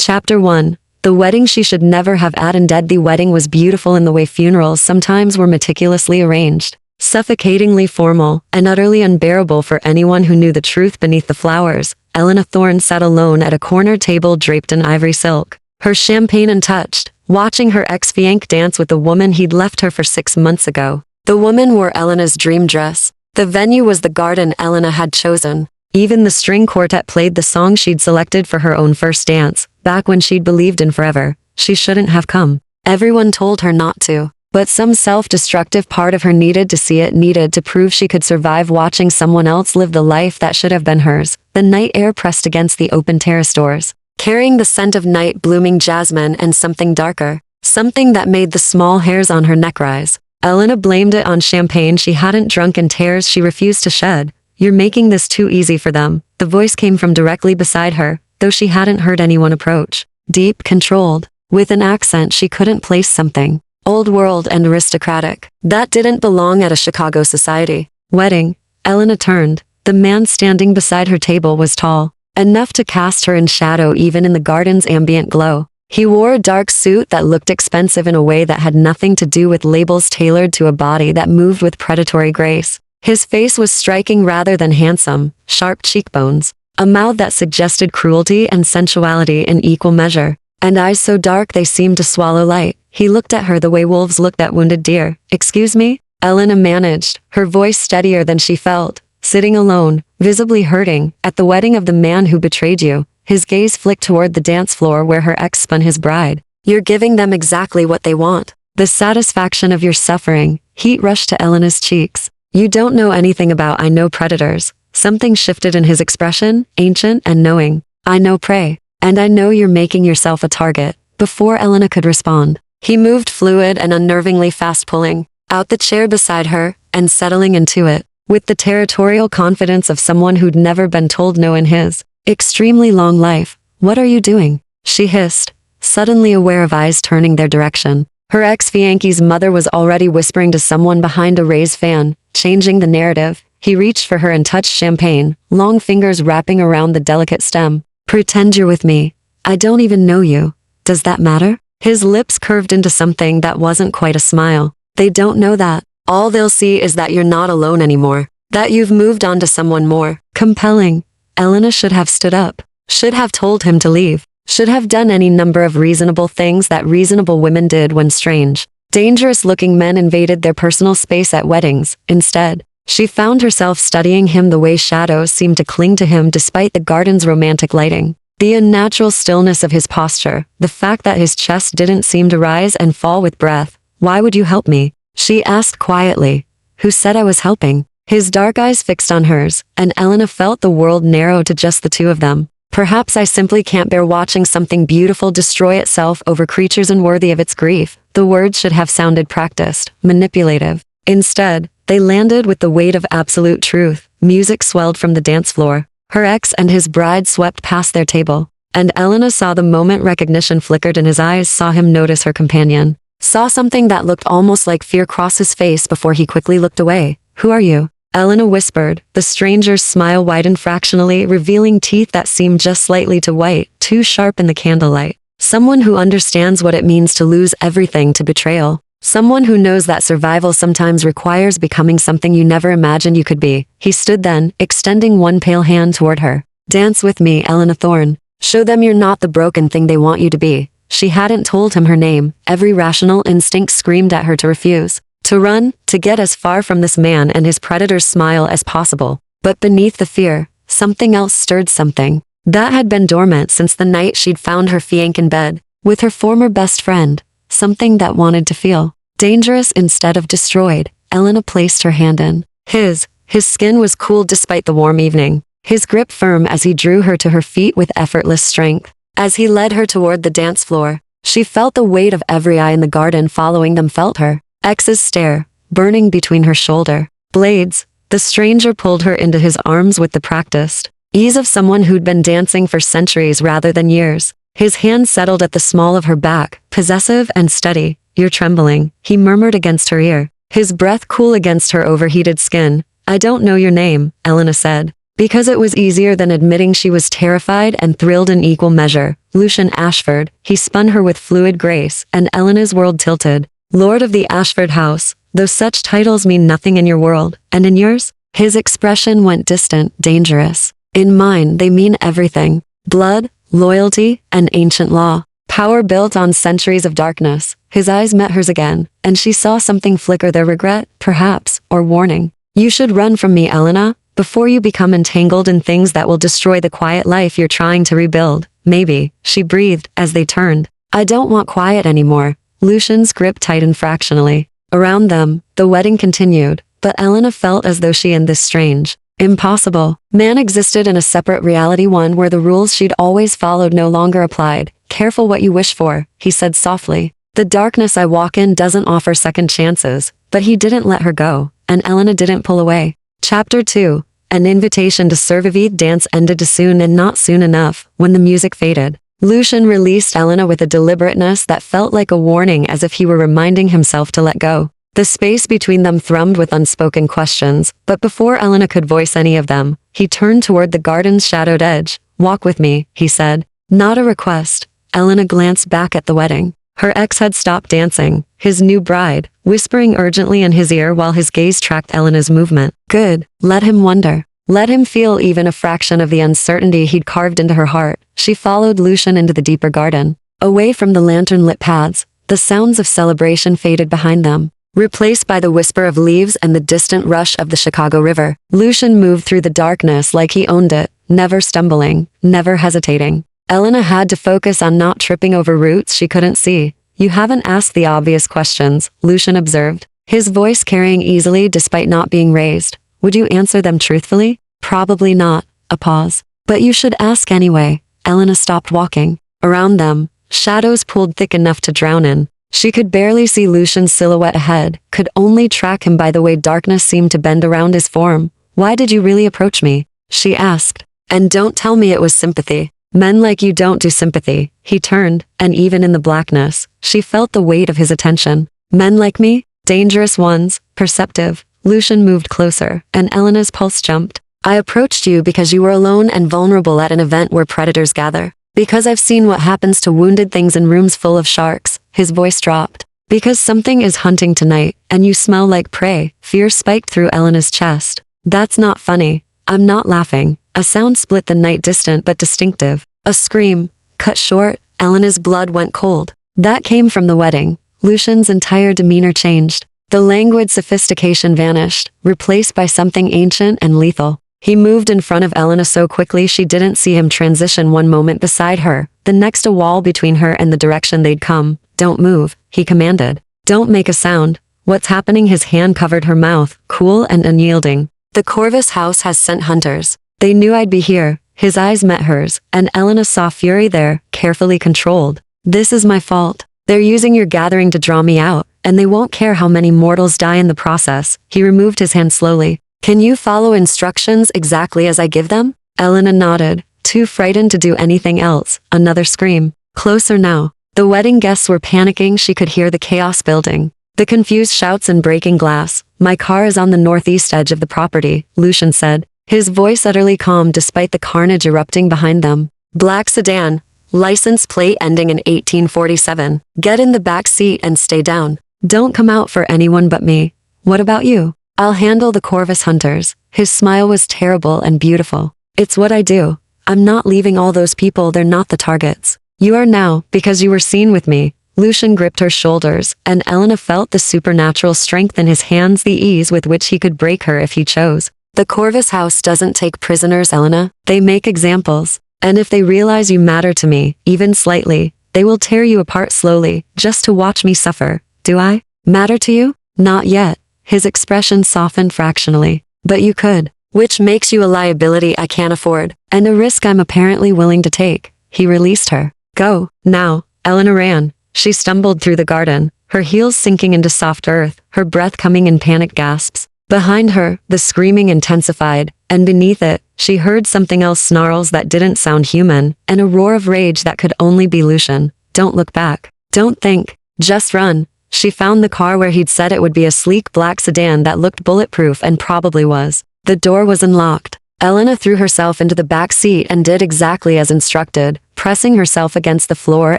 Chapter 1. The wedding she should never have attended. The wedding was beautiful in the way funerals sometimes were meticulously arranged, suffocatingly formal, and utterly unbearable for anyone who knew the truth beneath the flowers. Elena Thorne sat alone at a corner table draped in ivory silk, her champagne untouched, watching her ex-fiancé dance with the woman he'd left her for 6 months ago. The woman wore Elena's dream dress. The venue was the garden Elena had chosen. Even the string quartet played the song she'd selected for her own first dance, back when she'd believed in forever. She shouldn't have come. Everyone told her not to, but some self-destructive part of her needed to see it, needed to prove she could survive watching someone else live the life that should have been hers. The night air pressed against the open terrace doors, carrying the scent of night blooming jasmine and something darker, something that made the small hairs on her neck rise. Elena blamed it on champagne she hadn't drunk and tears she refused to shed. "You're making this too easy for them." The voice came from directly beside her, though she hadn't heard anyone approach. Deep, controlled, with an accent she couldn't place, something old world and aristocratic that didn't belong at a Chicago society wedding. Elena turned. The man standing beside her table was tall, enough to cast her in shadow even in the garden's ambient glow. He wore a dark suit that looked expensive in a way that had nothing to do with labels tailored to a body that moved with predatory grace. His face was striking rather than handsome, sharp cheekbones, a mouth that suggested cruelty and sensuality in equal measure, and eyes so dark they seemed to swallow light. He looked at her the way wolves looked at wounded deer. "Excuse me?" Elena managed, her voice steadier than she felt. "Sitting alone, visibly hurting, at the wedding of the man who betrayed you." His gaze flicked toward the dance floor where her ex spun his bride. "You're giving them exactly what they want. The satisfaction of your suffering." Heat rushed to Elena's cheeks. "You don't know anything about I know predators." Something shifted in his expression, ancient and knowing. "I know prey. And I know you're making yourself a target." Before Elena could respond, he moved, fluid and unnervingly fast, pulling out the chair beside her and settling into it, with the territorial confidence of someone who'd never been told no in his extremely long life. "What are you doing?" she hissed, suddenly aware of eyes turning their direction. Her ex-fiancé's mother was already whispering to someone behind a raised fan, changing the narrative. He reached for her and touched champagne, long fingers wrapping around the delicate stem. "Pretend you're with me. I don't even know you. Does that matter?" His lips curved into something that wasn't quite a smile. "They don't know that. All they'll see is that you're not alone anymore, that you've moved on to someone more." Compelling. Elena should have stood up, should have told him to leave, should have done any number of reasonable things that reasonable women did when strange, dangerous-looking men invaded their personal space at weddings. Instead, she found herself studying him the way shadows seemed to cling to him despite the garden's romantic lighting. The unnatural stillness of his posture, the fact that his chest didn't seem to rise and fall with breath. "Why would you help me?" she asked quietly. "Who said I was helping?" His dark eyes fixed on hers, and Elena felt the world narrow to just the two of them. "Perhaps I simply can't bear watching something beautiful destroy itself over creatures unworthy of its grief." The words should have sounded practiced, manipulative. Instead, they landed with the weight of absolute truth. Music swelled from the dance floor. Her ex and his bride swept past their table, and Elena saw the moment recognition flickered in his eyes, saw him notice her companion, saw something that looked almost like fear cross his face before he quickly looked away. "Who are you?" Elena whispered. The stranger's smile widened fractionally, revealing teeth that seemed just slightly too white, too sharp in the candlelight. "Someone who understands what it means to lose everything to betrayal. Someone who knows that survival sometimes requires becoming something you never imagined you could be." He stood then, extending one pale hand toward her. "Dance with me, Elena Thorne. Show them you're not the broken thing they want you to be." She hadn't told him her name. Every rational instinct screamed at her to refuse, to run, to get as far from this man and his predator's smile as possible. But beneath the fear, something else stirred, something that had been dormant since the night she'd found her fiancé in bed with her former best friend. Something that wanted to feel dangerous instead of destroyed. Elena placed her hand in his. His skin was cool despite the warm evening, his grip firm as he drew her to her feet with effortless strength. As he led her toward the dance floor, she felt the weight of every eye in the garden following them, felt her ex's stare, burning between her shoulder blades. The stranger pulled her into his arms with the practiced ease of someone who'd been dancing for centuries rather than years. His hand settled at the small of her back, possessive and steady. "You're trembling," he murmured against her ear, his breath cool against her overheated skin. "I don't know your name," Elena said, Because it was easier than admitting she was terrified and thrilled in equal measure. Lucian Ashford, he spun her with fluid grace, and Elena's world tilted. Lord of the Ashford house, though such titles mean nothing in your world, and in yours? His expression went distant, dangerous. In mine, they mean everything. Blood, loyalty, and ancient law. Power built on centuries of darkness. His eyes met hers again, and she saw something flicker there, regret, perhaps, or warning. You should run from me, Elena, before you become entangled in things that will destroy the quiet life you're trying to rebuild. Maybe, she breathed as they turned. I don't want quiet anymore. Lucian's grip tightened fractionally. Around them, the wedding continued, but Elena felt as though she and this strange, impossible man existed in a separate reality, one where the rules she'd always followed no longer applied. Careful what you wish for, he said softly. The darkness I walk in doesn't offer second chances, but he didn't let her go, and Elena didn't pull away. Chapter 2. An invitation to survive dance ended too soon and not soon enough. When the music faded, Lucian released Elena with a deliberateness that felt like a warning, as if he were reminding himself to let go. The space between them thrummed with unspoken questions, but before Elena could voice any of them, he turned toward the garden's shadowed edge. Walk with me, he said. Not a request. Elena glanced back at the wedding. Her ex had stopped dancing, his new bride, whispering urgently in his ear while his gaze tracked Elena's movement. Good. Let him wonder. Let him feel even a fraction of the uncertainty he'd carved into her heart. She followed Lucian into the deeper garden. Away from the lantern-lit paths, the sounds of celebration faded behind them, replaced by the whisper of leaves and the distant rush of the Chicago River. Lucian moved through the darkness like he owned it, never stumbling, never hesitating. Elena had to focus on not tripping over roots she couldn't see. You haven't asked the obvious questions, Lucian observed, his voice carrying easily despite not being raised. Would you answer them truthfully? Probably not. A pause. But you should ask anyway. Elena stopped walking. Around them, shadows pulled thick enough to drown in. She could barely see Lucian's silhouette ahead, could only track him by the way darkness seemed to bend around his form. Why did you really approach me? She asked. And don't tell me it was sympathy. Men like you don't do sympathy. He turned, and even in the blackness, she felt the weight of his attention. Men like me? Dangerous ones, perceptive. Lucian moved closer, and Elena's pulse jumped. I approached you because you were alone and vulnerable at an event where predators gather. Because I've seen what happens to wounded things in rooms full of sharks. His voice dropped. Because something is hunting tonight, and you smell like prey. Fear spiked through Elena's chest. That's not funny. I'm not laughing. A sound split the night, distant but distinctive. A scream. Cut short, Elena's blood went cold. That came from the wedding. Lucian's entire demeanor changed. The languid sophistication vanished, replaced by something ancient and lethal. He moved in front of Elena so quickly she didn't see him transition. One moment beside her, the next a wall between her and the direction they'd come. Don't move, he commanded. Don't make a sound. What's happening? His hand covered her mouth, cool and unyielding. The Corvus house has sent hunters. They knew I'd be here. His eyes met hers, and Elena saw fury there, carefully controlled. This is my fault. They're using your gathering to draw me out, and they won't care how many mortals die in the process. He removed his hand slowly. Can you follow instructions exactly as I give them? Elena nodded, too frightened to do anything else. Another scream. Closer now. The wedding guests were panicking. She could hear the chaos building. The confused shouts and breaking glass. My car is on the northeast edge of the property, Lucian said, his voice utterly calm despite the carnage erupting behind them. Black sedan. License plate ending in 1847. Get in the back seat and stay down. Don't come out for anyone but me. What about you? I'll handle the Corvus hunters. His smile was terrible and beautiful. It's what I do. I'm not leaving all those people. They're not the targets. You are now, because you were seen with me. Lucian gripped her shoulders, and Elena felt the supernatural strength in his hands, the ease with which he could break her if he chose. The Corvus house doesn't take prisoners, Elena. They make examples. And if they realize you matter to me, even slightly, they will tear you apart slowly, just to watch me suffer. Do I matter to you? Not yet. His expression softened fractionally. But you could. Which makes you a liability I can't afford, and a risk I'm apparently willing to take. He released her. Go, now. Elena ran. She stumbled through the garden, her heels sinking into soft earth, her breath coming in panicked gasps. Behind her, the screaming intensified, and beneath it, she heard something else, snarls that didn't sound human, and a roar of rage that could only be Lucian. Don't look back. Don't think. Just run. She found the car where he'd said it would be, a sleek black sedan that looked bulletproof and probably was. The door was unlocked. Elena threw herself into the back seat and did exactly as instructed, pressing herself against the floor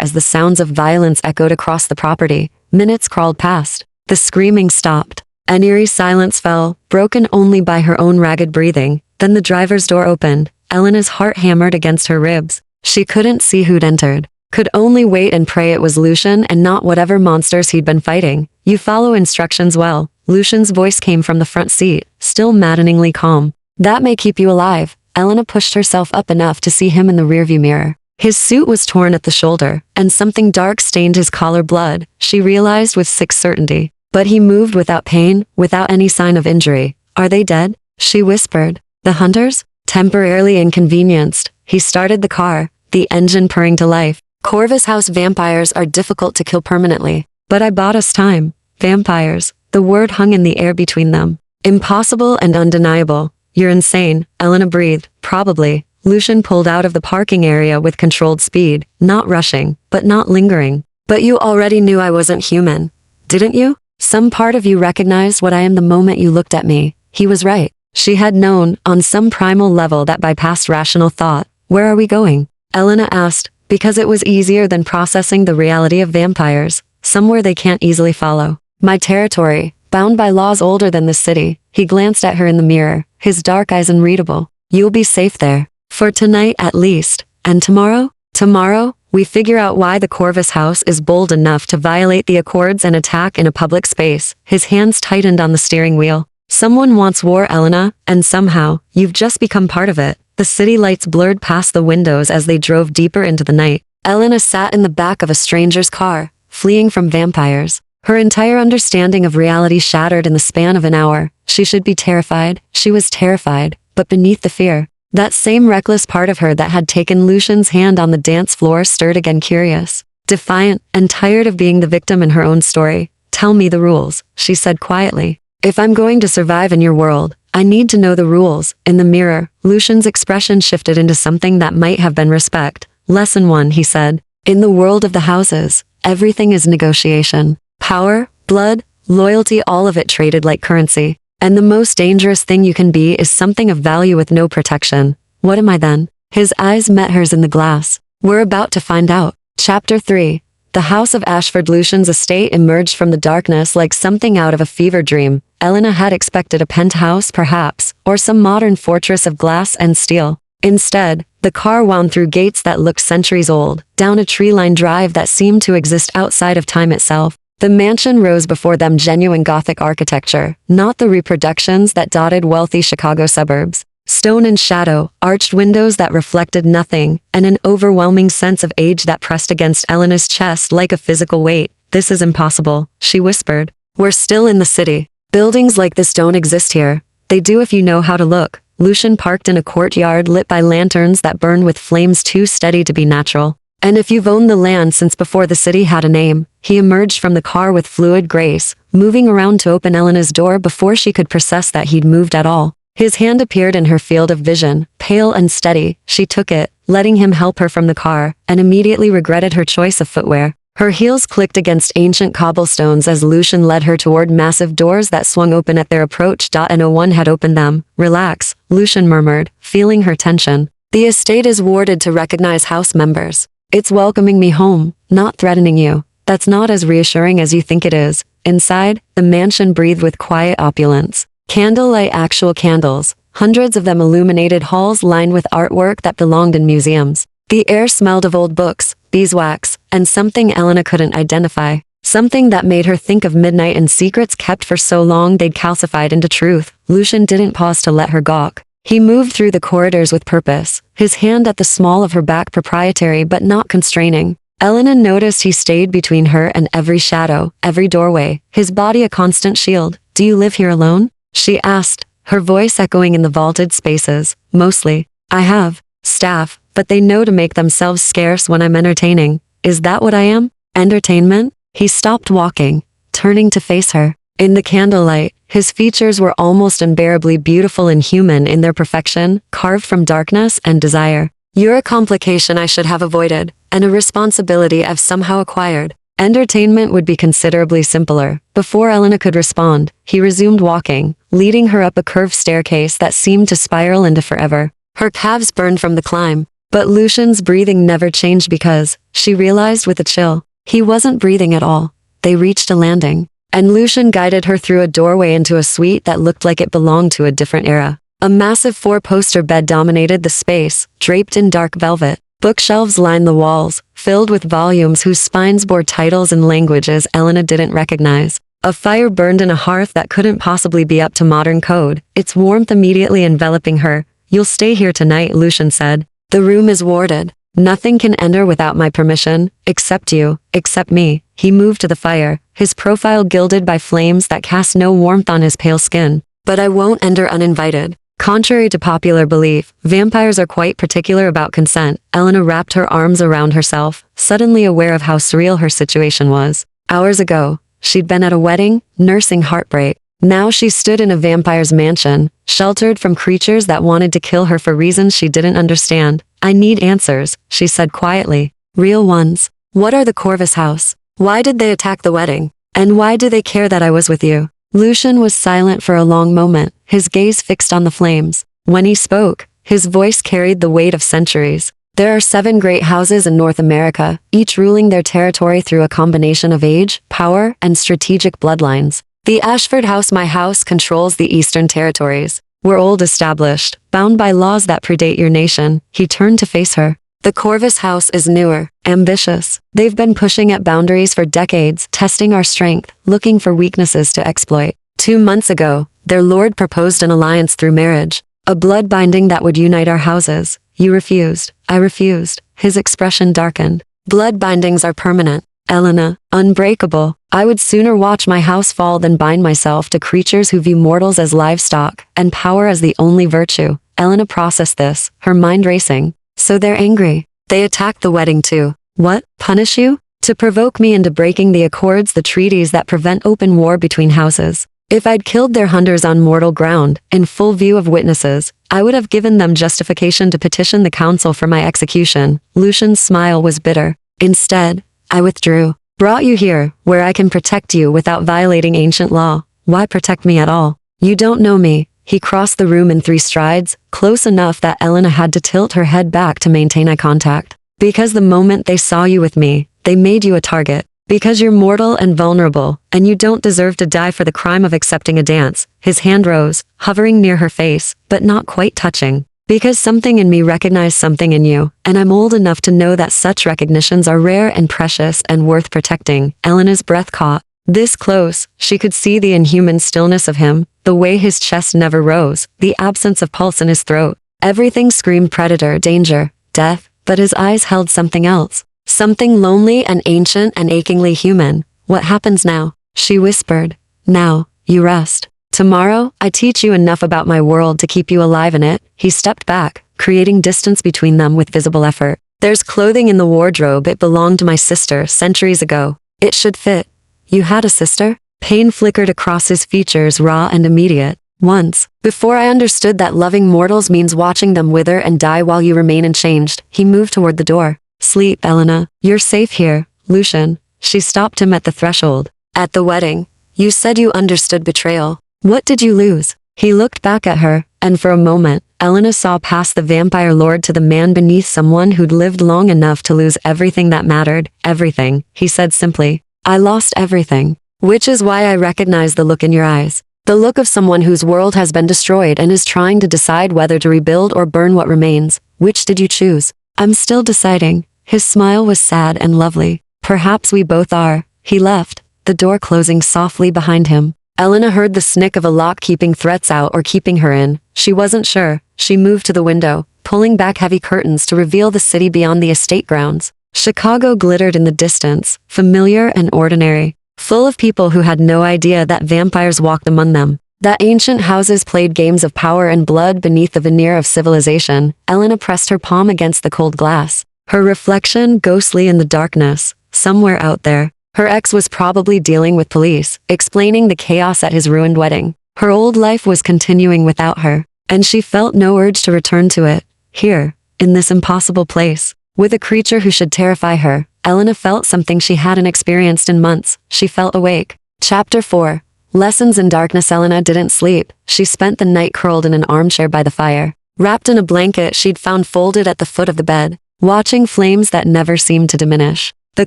as the sounds of violence echoed across the property. Minutes crawled past. The screaming stopped. An eerie silence fell, broken only by her own ragged breathing. Then the driver's door opened. Elena's heart hammered against her ribs. She couldn't see who'd entered. Could only wait and pray it was Lucian and not whatever monsters he'd been fighting. You follow instructions well. Lucian's voice came from the front seat, still maddeningly calm. That may keep you alive. Elena pushed herself up enough to see him in the rearview mirror. His suit was torn at the shoulder, and something dark stained his collar blood, she realized with sick certainty. But he moved without pain, without any sign of injury. Are they dead? She whispered. The hunters? Temporarily inconvenienced. He started the car, the engine purring to life. Corvus House vampires are difficult to kill permanently. But I bought us time. Vampires. The word hung in the air between them. Impossible and undeniable. You're insane, Elena breathed. Probably. Lucian pulled out of the parking area with controlled speed, not rushing, but not lingering. But you already knew I wasn't human. Didn't you? Some part of you recognized what I am the moment you looked at me. He was right. She had known, on some primal level that bypassed rational thought. Where are we going? Elena asked, because it was easier than processing the reality of vampires. Somewhere they can't easily follow. My territory, bound by laws older than this city. He glanced at her in the mirror, his dark eyes unreadable. You'll be safe there. For tonight at least. And tomorrow? Tomorrow, we figure out why the Corvus House is bold enough to violate the accords and attack in a public space. His hands tightened on the steering wheel. Someone wants war, Elena, and somehow, you've just become part of it. The city lights blurred past the windows as they drove deeper into the night. Elena sat in the back of a stranger's car, fleeing from vampires. Her entire understanding of reality shattered in the span of an hour. She should be terrified. She was terrified, but beneath the fear, that same reckless part of her that had taken Lucian's hand on the dance floor stirred again, curious, defiant, and tired of being the victim in her own story. Tell me the rules, she said quietly. If I'm going to survive in your world, I need to know the rules. In the mirror, Lucian's expression shifted into something that might have been respect. Lesson 1, he said. In the world of the houses, everything is negotiation. Power, blood, loyalty, all of it traded like currency. And the most dangerous thing you can be is something of value with no protection. What am I then? His eyes met hers in the glass. We're about to find out. Chapter 3. The house of Ashford. Lucian's estate emerged from the darkness like something out of a fever dream. Elena had expected a penthouse, perhaps, or some modern fortress of glass and steel. Instead, the car wound through gates that looked centuries old, down a tree-lined drive that seemed to exist outside of time itself. The mansion rose before them, genuine Gothic architecture, not the reproductions that dotted wealthy Chicago suburbs. Stone and shadow, arched windows that reflected nothing, and an overwhelming sense of age that pressed against Elena's chest like a physical weight. This is impossible, she whispered. We're still in the city. Buildings like this don't exist here. They do if you know how to look. Lucian parked in a courtyard lit by lanterns that burned with flames too steady to be natural. And if you've owned the land since before the city had a name. He emerged from the car with fluid grace, moving around to open Elena's door before she could process that he'd moved at all. His hand appeared in her field of vision, pale and steady. She took it, letting him help her from the car, and immediately regretted her choice of footwear. Her heels clicked against ancient cobblestones as Lucian led her toward massive doors that swung open at their approach. No one had opened them. Relax, Lucian murmured, feeling her tension. The estate is warded to recognize house members. It's welcoming me home, not threatening you. That's not as reassuring as you think it is. Inside, the mansion breathed with quiet opulence. Candlelight, actual candles, hundreds of them illuminated halls lined with artwork that belonged in museums. The air smelled of old books, beeswax, and something Elena couldn't identify. Something that made her think of midnight and secrets kept for so long they'd calcified into truth. Lucian didn't pause to let her gawk. He moved through the corridors with purpose, his hand at the small of her back, proprietary but not constraining. Elena noticed he stayed between her and every shadow, every doorway, his body a constant shield. Do you live here alone? She asked, her voice echoing in the vaulted spaces. Mostly. I have staff, but they know to make themselves scarce when I'm entertaining. Is that what I am? Entertainment? He stopped walking, turning to face her. In the candlelight, his features were almost unbearably beautiful and human in their perfection, carved from darkness and desire. You're a complication I should have avoided, and a responsibility I've somehow acquired. Entertainment would be considerably simpler. Before Elena could respond, he resumed walking, leading her up a curved staircase that seemed to spiral into forever. Her calves burned from the climb, but Lucian's breathing never changed because, she realized with a chill, he wasn't breathing at all. They reached a landing, and Lucian guided her through a doorway into a suite that looked like it belonged to a different era. A massive four-poster bed dominated the space, draped in dark velvet. Bookshelves lined the walls, filled with volumes whose spines bore titles in languages Elena didn't recognize. A fire burned in a hearth that couldn't possibly be up to modern code, its warmth immediately enveloping her. "You'll stay here tonight," Lucian said. "The room is warded. Nothing can enter without my permission, except you, except me." He moved to the fire, his profile gilded by flames that cast no warmth on his pale skin. "But I won't enter uninvited." Contrary to popular belief, vampires are quite particular about consent. Elena wrapped her arms around herself, suddenly aware of how surreal her situation was. Hours ago, she'd been at a wedding, nursing heartbreak. Now she stood in a vampire's mansion, sheltered from creatures that wanted to kill her for reasons she didn't understand. "I need answers," she said quietly. "Real ones. What are the Corvus house? Why did they attack the wedding? And why do they care that I was with you?" Lucian was silent for a long moment, his gaze fixed on the flames. When he spoke, his voice carried the weight of centuries. "There are 7 great houses in North America, each ruling their territory through a combination of age, power, and strategic bloodlines. The Ashford House, my house, controls the Eastern Territories. We're old established, bound by laws that predate your nation." He turned to face her. "The Corvus House is newer, ambitious. They've been pushing at boundaries for decades, testing our strength, looking for weaknesses to exploit. 2 months ago, their lord proposed an alliance through marriage, a blood binding that would unite our houses. You refused. I refused." His expression darkened. "Blood bindings are permanent, Elena, unbreakable. I would sooner watch my house fall than bind myself to creatures who view mortals as livestock, and power as the only virtue." Elena processed this, her mind racing. "So they're angry. They attacked the wedding too. What? Punish you? To provoke me into breaking the accords, the treaties that prevent open war between houses. If I'd killed their hunters on mortal ground, in full view of witnesses, I would have given them justification to petition the council for my execution." Lucian's smile was bitter. "Instead, I withdrew. Brought you here, where I can protect you without violating ancient law. Why protect me at all? You don't know me." He crossed the room in 3 strides, close enough that Elena had to tilt her head back to maintain eye contact. "Because the moment they saw you with me, they made you a target. Because you're mortal and vulnerable, and you don't deserve to die for the crime of accepting a dance." His hand rose, hovering near her face, but not quite touching. "Because something in me recognized something in you, and I'm old enough to know that such recognitions are rare and precious and worth protecting." Elena's breath caught. This close, she could see the inhuman stillness of him, the way his chest never rose, the absence of pulse in his throat. Everything screamed predator, danger, death, but his eyes held something else. Something lonely and ancient and achingly human. "What happens now?" she whispered. "Now, you rest. Tomorrow, I teach you enough about my world to keep you alive in it." He stepped back, creating distance between them with visible effort. "There's clothing in the wardrobe. It belonged to my sister centuries ago. It should fit." "You had a sister?" Pain flickered across his features, raw and immediate. "Once, before I understood that loving mortals means watching them wither and die while you remain unchanged." He moved toward the door. "Sleep, Elena. You're safe here, Lucian." She stopped him at the threshold. "At the wedding, you said you understood betrayal. What did you lose?" He looked back at her, and for a moment, Elena saw past the vampire lord to the man beneath, someone who'd lived long enough to lose everything that mattered. "Everything," he said simply. "I lost everything. Which is why I recognize the look in your eyes. The look of someone whose world has been destroyed and is trying to decide whether to rebuild or burn what remains. Which did you choose?" "I'm still deciding." His smile was sad and lovely. "Perhaps we both are." He left, the door closing softly behind him. Elena heard the snick of a lock keeping threats out or keeping her in. She wasn't sure. She moved to the window, pulling back heavy curtains to reveal the city beyond the estate grounds. Chicago glittered in the distance, familiar and ordinary, full of people who had no idea that vampires walked among them, that ancient houses played games of power and blood beneath the veneer of civilization. Elena pressed her palm against the cold glass, her reflection ghostly in the darkness. Somewhere out there, her ex was probably dealing with police, explaining the chaos at his ruined wedding. Her old life was continuing without her, and she felt no urge to return to it. Here, in this impossible place, with a creature who should terrify her, Elena felt something she hadn't experienced in months. She felt awake. Chapter 4. Lessons in Darkness. Elena didn't sleep. She spent the night curled in an armchair by the fire, wrapped in a blanket she'd found folded at the foot of the bed, watching flames that never seemed to diminish. The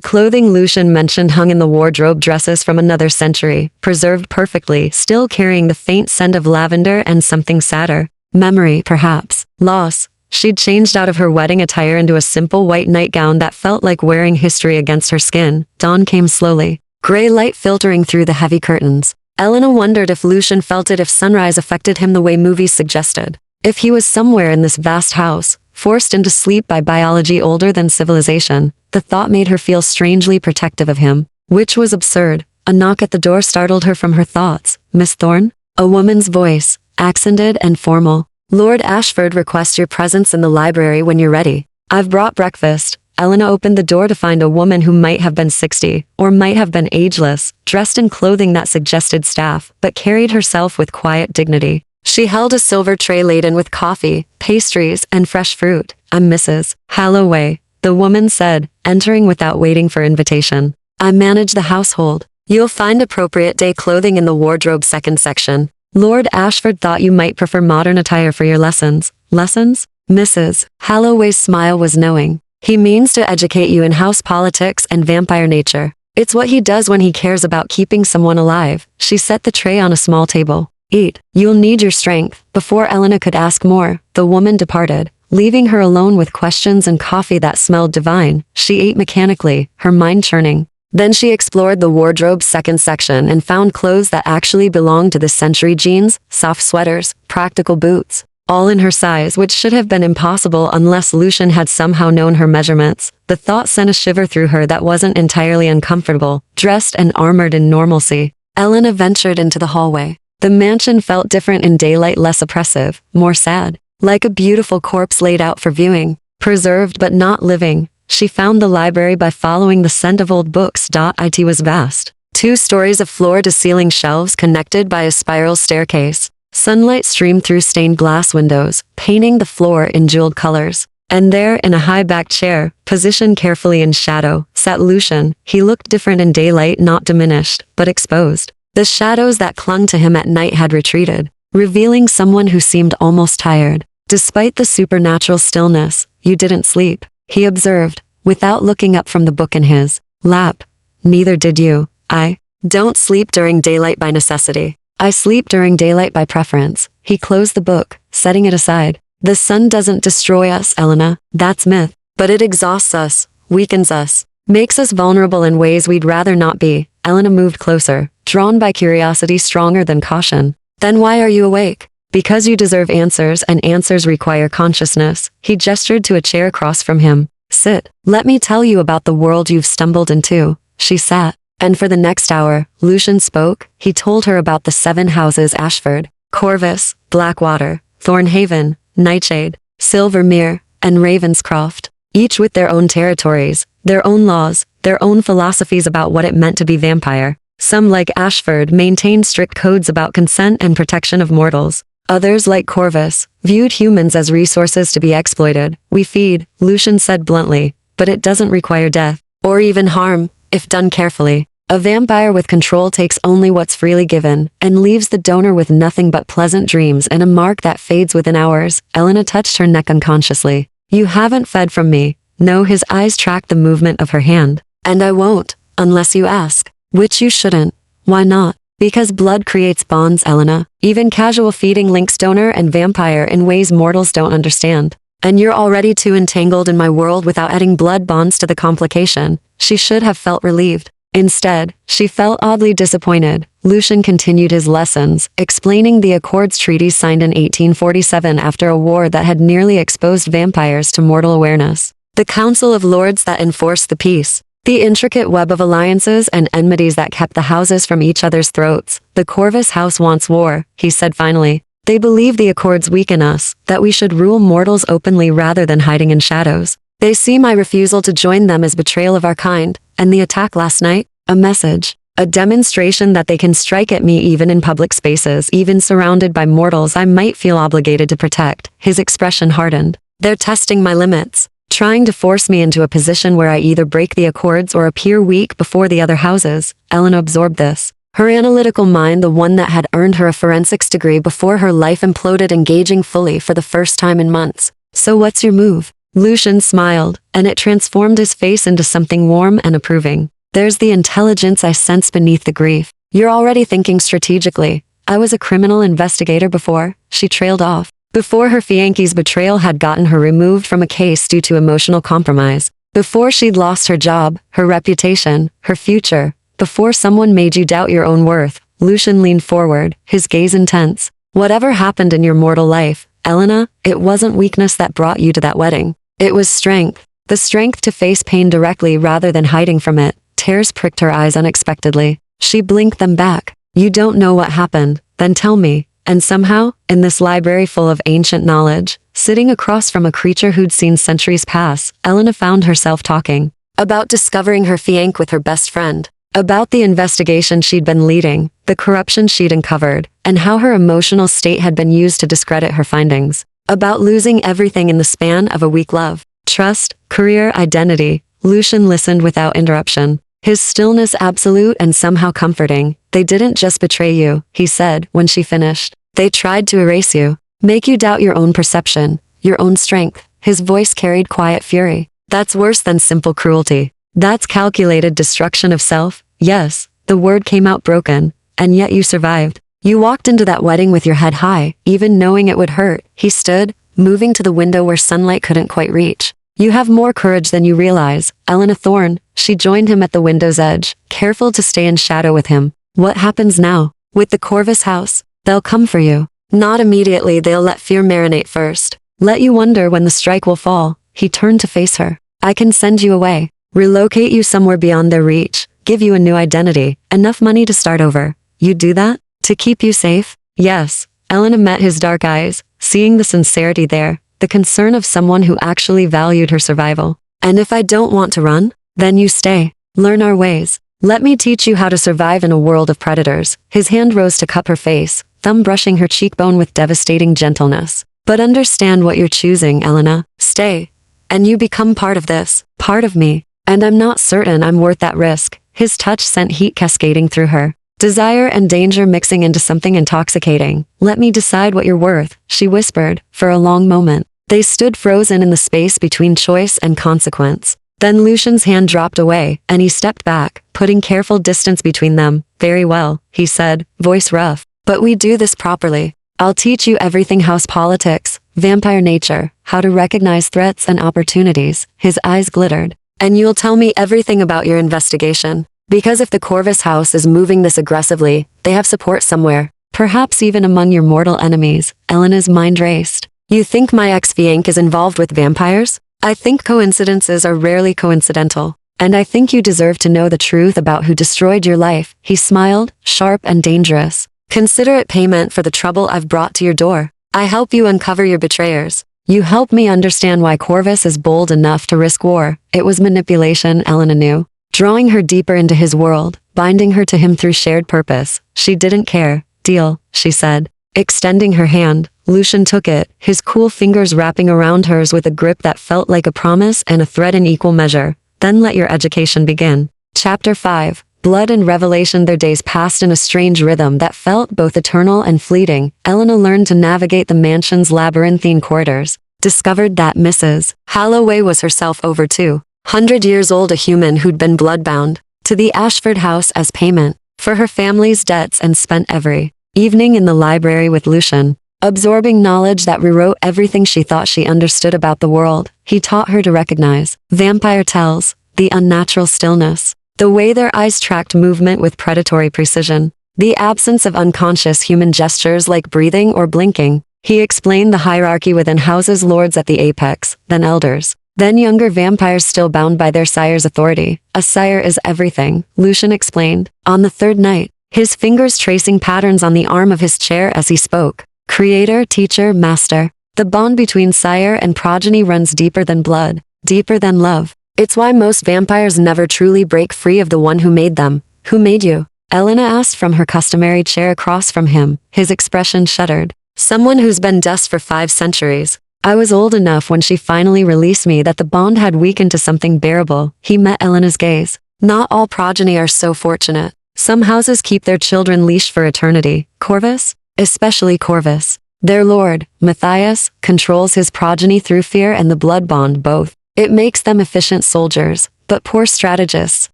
clothing Lucian mentioned hung in the wardrobe, dresses from another century, preserved perfectly, still carrying the faint scent of lavender and something sadder. Memory, perhaps. Loss. She'd changed out of her wedding attire into a simple white nightgown that felt like wearing history against her skin. Dawn came slowly, gray light filtering through the heavy curtains. Elena wondered if Lucian felt it, if sunrise affected him the way movies suggested. If he was somewhere in this vast house, forced into sleep by biology older than civilization. The thought made her feel strangely protective of him, which was absurd. A knock at the door startled her from her thoughts. "Miss Thorne?" A woman's voice, accented and formal. "Lord Ashford requests your presence in the library when you're ready. I've brought breakfast." Elena opened the door to find a woman who might have been 60, or might have been ageless, dressed in clothing that suggested staff, but carried herself with quiet dignity. She held a silver tray laden with coffee, pastries, and fresh fruit. "I'm Mrs. Halloway," the woman said, entering without waiting for invitation. "I manage the household. You'll find appropriate day clothing in the wardrobe second section. Lord Ashford thought you might prefer modern attire for your lessons." "Lessons?" Mrs. Halloway's smile was knowing. "He means to educate you in house politics and vampire nature. It's what he does when he cares about keeping someone alive." She set the tray on a small table. "Eat. You'll need your strength." Before Elena could ask more, the woman departed, leaving her alone with questions and coffee that smelled divine. She ate mechanically, her mind churning. Then she explored the wardrobe's second section and found clothes that actually belonged to this century: jeans, soft sweaters, practical boots, all in her size, which should have been impossible unless Lucian had somehow known her measurements. The thought sent a shiver through her that wasn't entirely uncomfortable. Dressed and armored in normalcy, Elena ventured into the hallway. The mansion felt different in daylight, less oppressive, more sad, like a beautiful corpse laid out for viewing, preserved but not living. She found the library by following the scent of old books. It was vast. 2 stories of floor-to-ceiling shelves connected by a spiral staircase. Sunlight streamed through stained glass windows, painting the floor in jeweled colors. And there, in a high-backed chair, positioned carefully in shadow, sat Lucian. He looked different in daylight, not diminished, but exposed. The shadows that clung to him at night had retreated, revealing someone who seemed almost tired. Despite the supernatural stillness, "You didn't sleep," he observed, without looking up from the book in his lap. "Neither did you." "I don't sleep during daylight by necessity. I sleep during daylight by preference." He closed the book, setting it aside. "The sun doesn't destroy us, Elena. That's myth. But it exhausts us, weakens us, makes us vulnerable in ways we'd rather not be." Elena moved closer, drawn by curiosity stronger than caution. "Then why are you awake?" "Because you deserve answers, and answers require consciousness." He gestured to a chair across from him. "Sit. Let me tell you about the world you've stumbled into." She sat, and for the next hour, Lucian spoke. He told her about the 7 houses: Ashford, Corvus, Blackwater, Thornhaven, Nightshade, Silvermere, and Ravenscroft, each with their own territories, their own laws, their own philosophies about what it meant to be vampire. Some, like Ashford, maintained strict codes about consent and protection of mortals. Others, like Corvus, viewed humans as resources to be exploited. "We feed," Lucian said bluntly, "but it doesn't require death, or even harm, if done carefully. A vampire with control takes only what's freely given, and leaves the donor with nothing but pleasant dreams and a mark that fades within hours." Elena touched her neck unconsciously. "You haven't fed from me." "No." His eyes tracked the movement of her hand. "And I won't, unless you ask." "Which you shouldn't." "Why not?" "Because blood creates bonds, Elena. Even casual feeding links donor and vampire in ways mortals don't understand. And you're already too entangled in my world without adding blood bonds to the complication." She should have felt relieved. Instead, she felt oddly disappointed. Lucian continued his lessons, explaining the Accords Treaty signed in 1847 after a war that had nearly exposed vampires to mortal awareness. The Council of Lords that enforced the peace. The intricate web of alliances and enmities that kept the houses from each other's throats. "The Corvus house wants war," he said finally. "They believe the Accords weaken us, that we should rule mortals openly rather than hiding in shadows. They see my refusal to join them as betrayal of our kind, and the attack last night, a message, a demonstration that they can strike at me even in public spaces, even surrounded by mortals I might feel obligated to protect." His expression hardened. "They're testing my limits, trying to force me into a position where I either break the accords or appear weak before the other houses. Elena absorbed this. Her analytical mind, the one that had earned her a forensics degree before her life imploded, engaging fully for the first time in months. So what's your move? Lucian smiled, and it transformed his face into something warm and approving. There's the intelligence I sense beneath the grief. You're already thinking strategically. I was a criminal investigator before. She trailed off. Before her fiance's betrayal had gotten her removed from a case due to emotional compromise. Before she'd lost her job, her reputation, her future. Before someone made you doubt your own worth. Lucian leaned forward, his gaze intense. Whatever happened in your mortal life, Elena, it wasn't weakness that brought you to that wedding. It was strength. The strength to face pain directly rather than hiding from it. Tears pricked her eyes unexpectedly. She blinked them back. You don't know what happened. Then tell me. And somehow, in this library full of ancient knowledge, sitting across from a creature who'd seen centuries pass, Elena found herself talking about discovering her fiancé with her best friend, about the investigation she'd been leading, the corruption she'd uncovered, and how her emotional state had been used to discredit her findings, about losing everything in the span of a week: love, trust, career, identity. Lucian listened without interruption, his stillness absolute and somehow comforting. They didn't just betray you, he said when she finished. They tried to erase you, make you doubt your own perception, your own strength. His voice carried quiet fury. That's worse than simple cruelty. That's calculated destruction of self. Yes, the word came out broken, and yet you survived. You walked into that wedding with your head high, even knowing it would hurt. He stood, moving to the window where sunlight couldn't quite reach. You have more courage than you realize, Elena Thorne. She joined him at the window's edge, careful to stay in shadow with him. What happens now? With the Corvus house, they'll come for you. Not immediately, they'll let fear marinate first. Let you wonder when the strike will fall. He turned to face her. I can send you away, relocate you somewhere beyond their reach, give you a new identity, enough money to start over. You'd do that? To keep you safe? Yes. Elena met his dark eyes, seeing the sincerity there, the concern of someone who actually valued her survival. And if I don't want to run? Then you stay. Learn our ways. Let me teach you how to survive in a world of predators. His hand rose to cup her face, thumb brushing her cheekbone with devastating gentleness. But understand what you're choosing, Elena. Stay. And you become part of this, part of me. And I'm not certain I'm worth that risk. His touch sent heat cascading through her. Desire and danger mixing into something intoxicating. Let me decide what you're worth, she whispered, for a long moment. They stood frozen in the space between choice and consequence. Then Lucian's hand dropped away, and he stepped back, putting careful distance between them. Very well, he said, voice rough. But we do this properly. I'll teach you everything: house politics, vampire nature, how to recognize threats and opportunities. His eyes glittered. And you'll tell me everything about your investigation. Because if the Corvus house is moving this aggressively, they have support somewhere. Perhaps even among your mortal enemies. Elena's mind raced. You think my ex-fiancé is involved with vampires? I think coincidences are rarely coincidental. And I think you deserve to know the truth about who destroyed your life. He smiled, sharp and dangerous. Consider it payment for the trouble I've brought to your door. I help you uncover your betrayers. You help me understand why Corvus is bold enough to risk war. It was manipulation, Elena knew. Drawing her deeper into his world, binding her to him through shared purpose. She didn't care. Deal, she said. Extending her hand, Lucian took it, his cool fingers wrapping around hers with a grip that felt like a promise and a threat in equal measure. Then let your education begin. Chapter 5. Blood and revelation. Their days passed in a strange rhythm that felt both eternal and fleeting. Elena learned to navigate the mansion's labyrinthine corridors, discovered that Mrs. Holloway was herself over 200 years old, a human who'd been bloodbound to the Ashford house as payment for her family's debts, and spent every evening in the library with Lucian, absorbing knowledge that rewrote everything she thought she understood about the world. He taught her to recognize vampire tells, the unnatural stillness, the way their eyes tracked movement with predatory precision, the absence of unconscious human gestures like breathing or blinking. He explained the hierarchy within houses: lords at the apex, then elders, then younger vampires still bound by their sire's authority. A sire is everything, Lucian explained. On the third night, his fingers tracing patterns on the arm of his chair as he spoke. Creator, teacher, master. The bond between sire and progeny runs deeper than blood, deeper than love. It's why most vampires never truly break free of the one who made them. Who made you? Elena asked from her customary chair across from him. His expression shuddered. Someone who's been dust for 5 centuries. I was old enough when she finally released me that the bond had weakened to something bearable. He met Elena's gaze. Not all progeny are so fortunate. Some houses keep their children leashed for eternity. Corvus? Especially Corvus. Their lord, Matthias, controls his progeny through fear and the blood bond both. It makes them efficient soldiers, but poor strategists.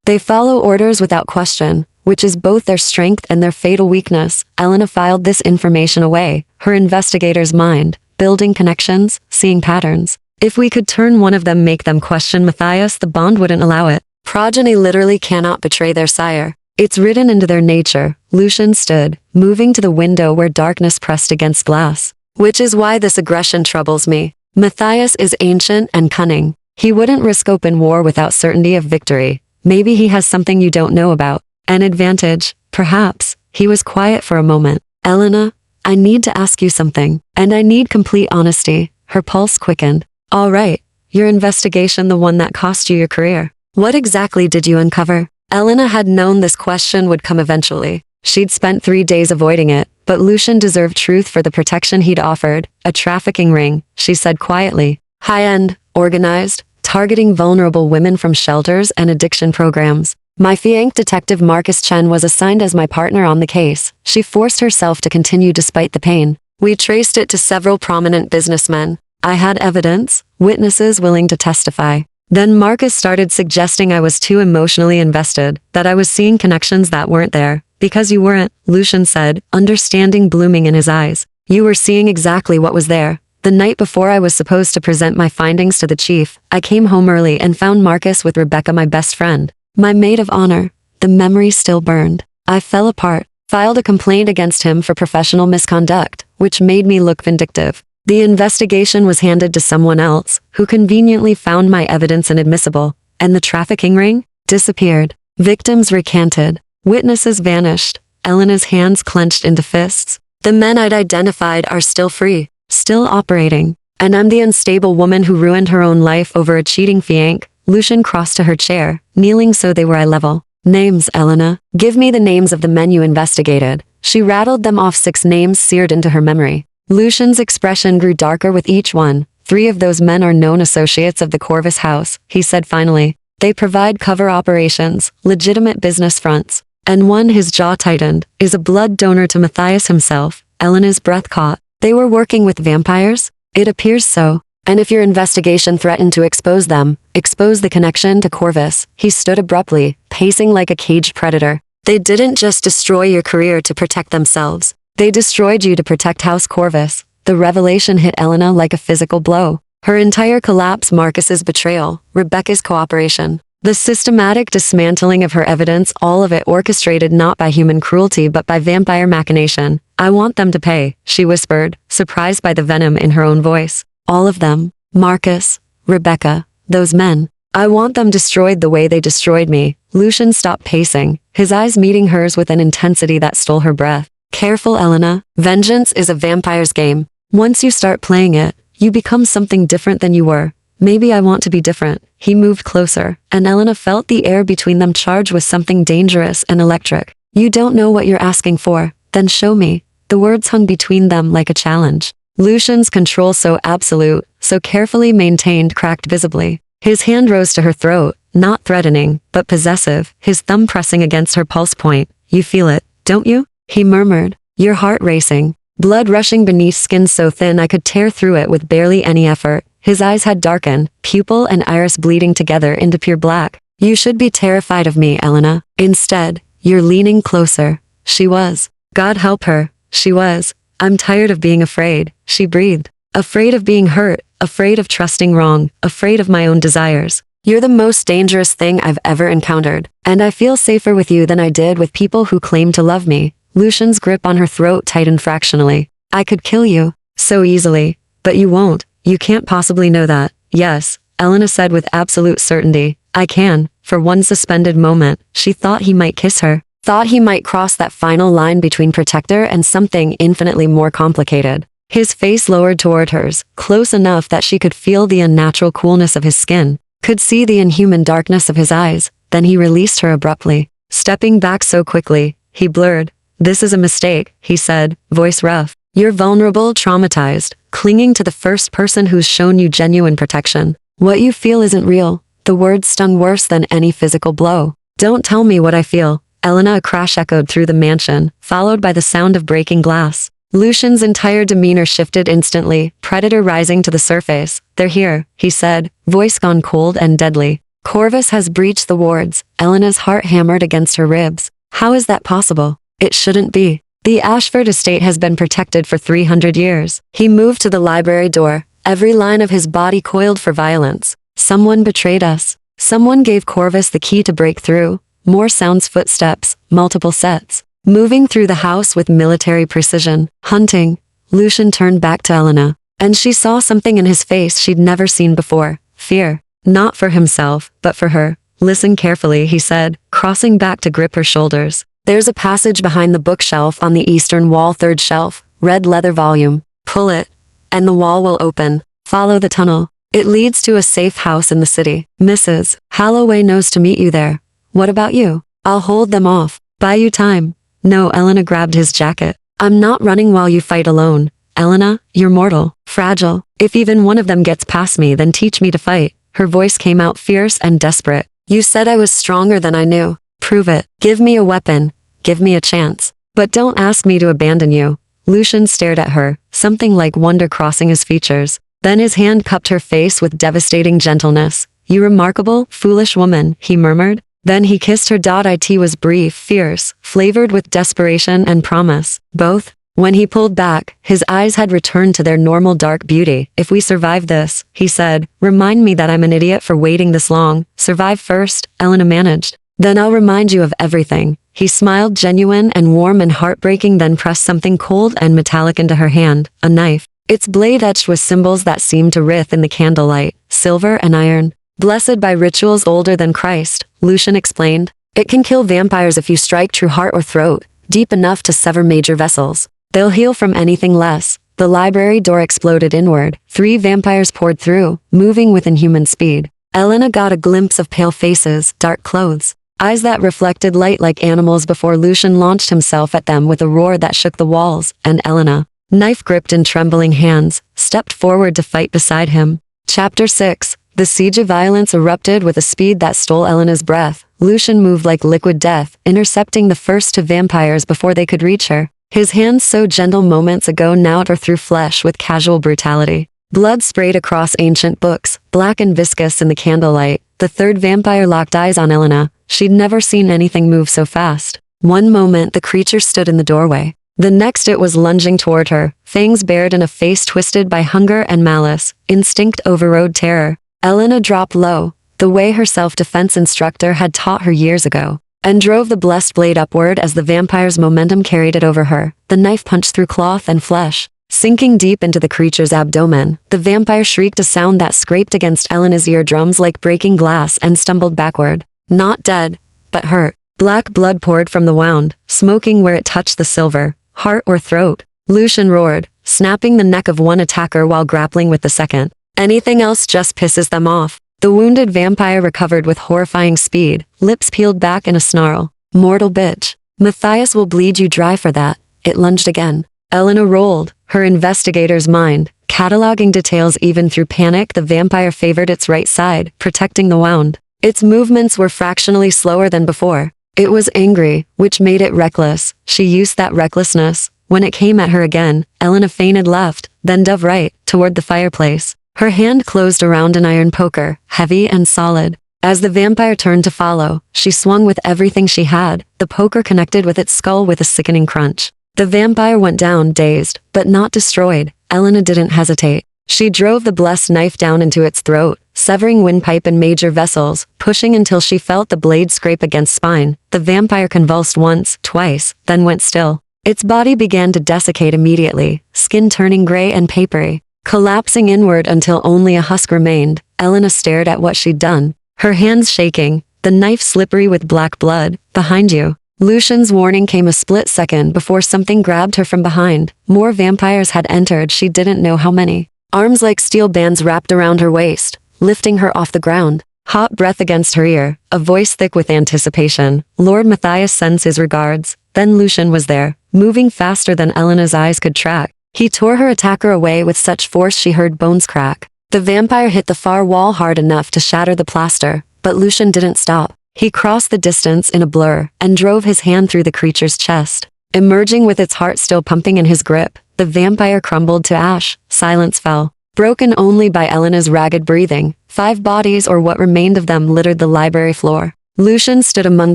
They follow orders without question, which is both their strength and their fatal weakness. Elena filed this information away, her investigator's mind, building connections, seeing patterns. If we could turn one of them, make them question Matthias, the bond wouldn't allow it. Progeny literally cannot betray their sire. It's written into their nature. Lucian stood, moving to the window where darkness pressed against glass. Which is why this aggression troubles me. Matthias is ancient and cunning. He wouldn't risk open war without certainty of victory. Maybe he has something you don't know about. An advantage, perhaps. He was quiet for a moment. Elena, I need to ask you something, and I need complete honesty. Her pulse quickened. All right, your investigation, the one that cost you your career. What exactly did you uncover? Elena had known this question would come eventually. She'd spent 3 days avoiding it, but Lucian deserved truth for the protection he'd offered. A trafficking ring, she said quietly. High-end, organized, targeting vulnerable women from shelters and addiction programs. My fiancé detective Marcus Chen was assigned as my partner on the case. She forced herself to continue despite the pain. We traced it to several prominent businessmen. I had evidence, witnesses willing to testify. Then Marcus started suggesting I was too emotionally invested, that I was seeing connections that weren't there. Because you weren't, Lucian said, understanding blooming in his eyes. You were seeing exactly what was there. The night before I was supposed to present my findings to the chief, I came home early and found Marcus with Rebecca, my best friend. My maid of honor. The memory still burned. I fell apart, filed a complaint against him for professional misconduct, which made me look vindictive. The investigation was handed to someone else, who conveniently found my evidence inadmissible, and the trafficking ring disappeared. Victims recanted. Witnesses vanished. Elena's hands clenched into fists. The men I'd identified are still free, still operating. And I'm the unstable woman who ruined her own life over a cheating fiancé. Lucian crossed to her chair, kneeling so they were eye level. Names, Elena. Give me the names of the men you investigated. She rattled them off, 6 names seared into her memory. Lucian's expression grew darker with each one. 3 of those men are known associates of the Corvus house, he said finally. They provide cover operations, legitimate business fronts. And one, his jaw tightened, is a blood donor to Matthias himself. Elena's breath caught. They were working with vampires? It appears so. And if your investigation threatened to expose them, expose the connection to Corvus. He stood abruptly, pacing like a caged predator. They didn't just destroy your career to protect themselves. They destroyed you to protect House Corvus. The revelation hit Elena like a physical blow. Her entire collapse, Marcus's betrayal, Rebecca's cooperation, the systematic dismantling of her evidence, all of it orchestrated not by human cruelty but by vampire machination. I want them to pay, she whispered, surprised by the venom in her own voice. All of them. Marcus, Rebecca, those men. I want them destroyed the way they destroyed me. Lucian stopped pacing, his eyes meeting hers with an intensity that stole her breath. Careful, Elena. Vengeance is a vampire's game. Once you start playing it, you become something different than you were. Maybe I want to be different. He moved closer, and Elena felt the air between them charged with something dangerous and electric. You don't know what you're asking for. Then show me. The words hung between them like a challenge. Lucian's control, so absolute, so carefully maintained, cracked visibly. His hand rose to her throat, not threatening, but possessive, his thumb pressing against her pulse point. You feel it, don't you? He murmured. Your heart racing. Blood rushing beneath skin so thin I could tear through it with barely any effort. His eyes had darkened, pupil and iris bleeding together into pure black. You should be terrified of me, Elena. Instead, you're leaning closer. She was. God help her. She was. I'm tired of being afraid, she breathed. Afraid of being hurt, afraid of trusting wrong, afraid of my own desires. You're the most dangerous thing I've ever encountered, and I feel safer with you than I did with people who claim to love me. Lucian's grip on her throat tightened fractionally. I could kill you, so easily, but you won't. You can't possibly know that. Yes, Elena said with absolute certainty. I can. For one suspended moment, she thought he might kiss her. Thought he might cross that final line between protector and something infinitely more complicated. His face lowered toward hers, close enough that she could feel the unnatural coolness of his skin, could see the inhuman darkness of his eyes. Then he released her abruptly. Stepping back so quickly, he blurred. This is a mistake, he said, voice rough. You're vulnerable, traumatized, clinging to the first person who's shown you genuine protection. What you feel isn't real. The words stung worse than any physical blow. Don't tell me what I feel. Elena, a crash echoed through the mansion, followed by the sound of breaking glass. Lucian's entire demeanor shifted instantly, predator rising to the surface. They're here, he said, voice gone cold and deadly. Corvus has breached the wards. Elena's heart hammered against her ribs. How is that possible? It shouldn't be. The Ashford estate has been protected for 300 years. He moved to the library door, every line of his body coiled for violence. Someone betrayed us. Someone gave Corvus the key to break through. More sounds, footsteps, multiple sets. Moving through the house with military precision. Hunting. Lucian turned back to Elena, and she saw something in his face she'd never seen before. Fear. Not for himself, but for her. Listen carefully, he said, crossing back to grip her shoulders. There's a passage behind the bookshelf on the eastern wall, third shelf, red leather volume. Pull it, and the wall will open. Follow the tunnel. It leads to a safe house in the city. Mrs. Holloway knows to meet you there. What about you? I'll hold them off. Buy you time. No, Elena grabbed his jacket. I'm not running while you fight alone. Elena, you're mortal, fragile. If even one of them gets past me, then teach me to fight. Her voice came out fierce and desperate. You said I was stronger than I knew. Prove it. Give me a weapon. Give me a chance. But don't ask me to abandon you. Lucian stared at her, something like wonder crossing his features. Then his hand cupped her face with devastating gentleness. You remarkable, foolish woman, he murmured. Then he kissed her. It was brief, fierce, flavored with desperation and promise. Both. When he pulled back, his eyes had returned to their normal dark beauty. If we survive this, he said, remind me that I'm an idiot for waiting this long. Survive first, Elena managed. Then I'll remind you of everything. He smiled, genuine and warm and heartbreaking, then pressed something cold and metallic into her hand, a knife. Its blade etched with symbols that seemed to writhe in the candlelight, silver and iron. Blessed by rituals older than Christ, Lucian explained. It can kill vampires if you strike true heart or throat, deep enough to sever major vessels. They'll heal from anything less. The library door exploded inward. 3 vampires poured through, moving with inhuman speed. Elena got a glimpse of pale faces, dark clothes, eyes that reflected light like animals before Lucian launched himself at them with a roar that shook the walls, and Elena, knife gripped in trembling hands, stepped forward to fight beside him. Chapter 6. The siege of violence erupted with a speed that stole Elena's breath. Lucian moved like liquid death, intercepting the first 2 vampires before they could reach her. His hands, so gentle moments ago, now tore through flesh with casual brutality. Blood sprayed across ancient books, black and viscous in the candlelight. The 3rd vampire locked eyes on Elena. She'd never seen anything move so fast. One moment the creature stood in the doorway. The next it was lunging toward her, fangs bared and a face twisted by hunger and malice. Instinct overrode terror. Elena dropped low, the way her self-defense instructor had taught her years ago, and drove the blessed blade upward as the vampire's momentum carried it over her. The knife punched through cloth and flesh, sinking deep into the creature's abdomen. The vampire shrieked, a sound that scraped against Elena's eardrums like breaking glass, and stumbled backward. Not dead, but hurt. Black blood poured from the wound, smoking where it touched the silver, heart or throat. Lucian roared, snapping the neck of one attacker while grappling with the second. Anything else just pisses them off. The wounded vampire recovered with horrifying speed, lips peeled back in a snarl. Mortal bitch. Matthias will bleed you dry for that. It lunged again. Elena rolled, her investigator's mind, cataloging details. Even through panic, the vampire favored its right side, protecting the wound. Its movements were fractionally slower than before. It was angry, which made it reckless. She used that recklessness. When it came at her again, Elena feinted left, then dove right, toward the fireplace. Her hand closed around an iron poker, heavy and solid. As the vampire turned to follow, she swung with everything she had. The poker connected with its skull with a sickening crunch. The vampire went down, dazed, but not destroyed. Elena didn't hesitate. She drove the blessed knife down into its throat, severing windpipe and major vessels, pushing until she felt the blade scrape against spine. The vampire convulsed once, twice, then went still. Its body began to desiccate immediately, skin turning gray and papery, collapsing inward until only a husk remained. Elena stared at what she'd done, her hands shaking, the knife slippery with black blood. Behind you. Lucian's warning came a split second before something grabbed her from behind. More vampires had entered, she didn't know how many. Arms like steel bands wrapped around her waist, lifting her off the ground. Hot breath against her ear, a voice thick with anticipation. Lord Matthias sends his regards. Then Lucian was there, moving faster than Elena's eyes could track. He tore her attacker away with such force she heard bones crack. The vampire hit the far wall hard enough to shatter the plaster, but Lucian didn't stop. He crossed the distance in a blur and drove his hand through the creature's chest. Emerging with its heart still pumping in his grip, the vampire crumbled to ash. Silence fell, broken only by Elena's ragged breathing. 5 bodies or what remained of them littered the library floor. Lucian stood among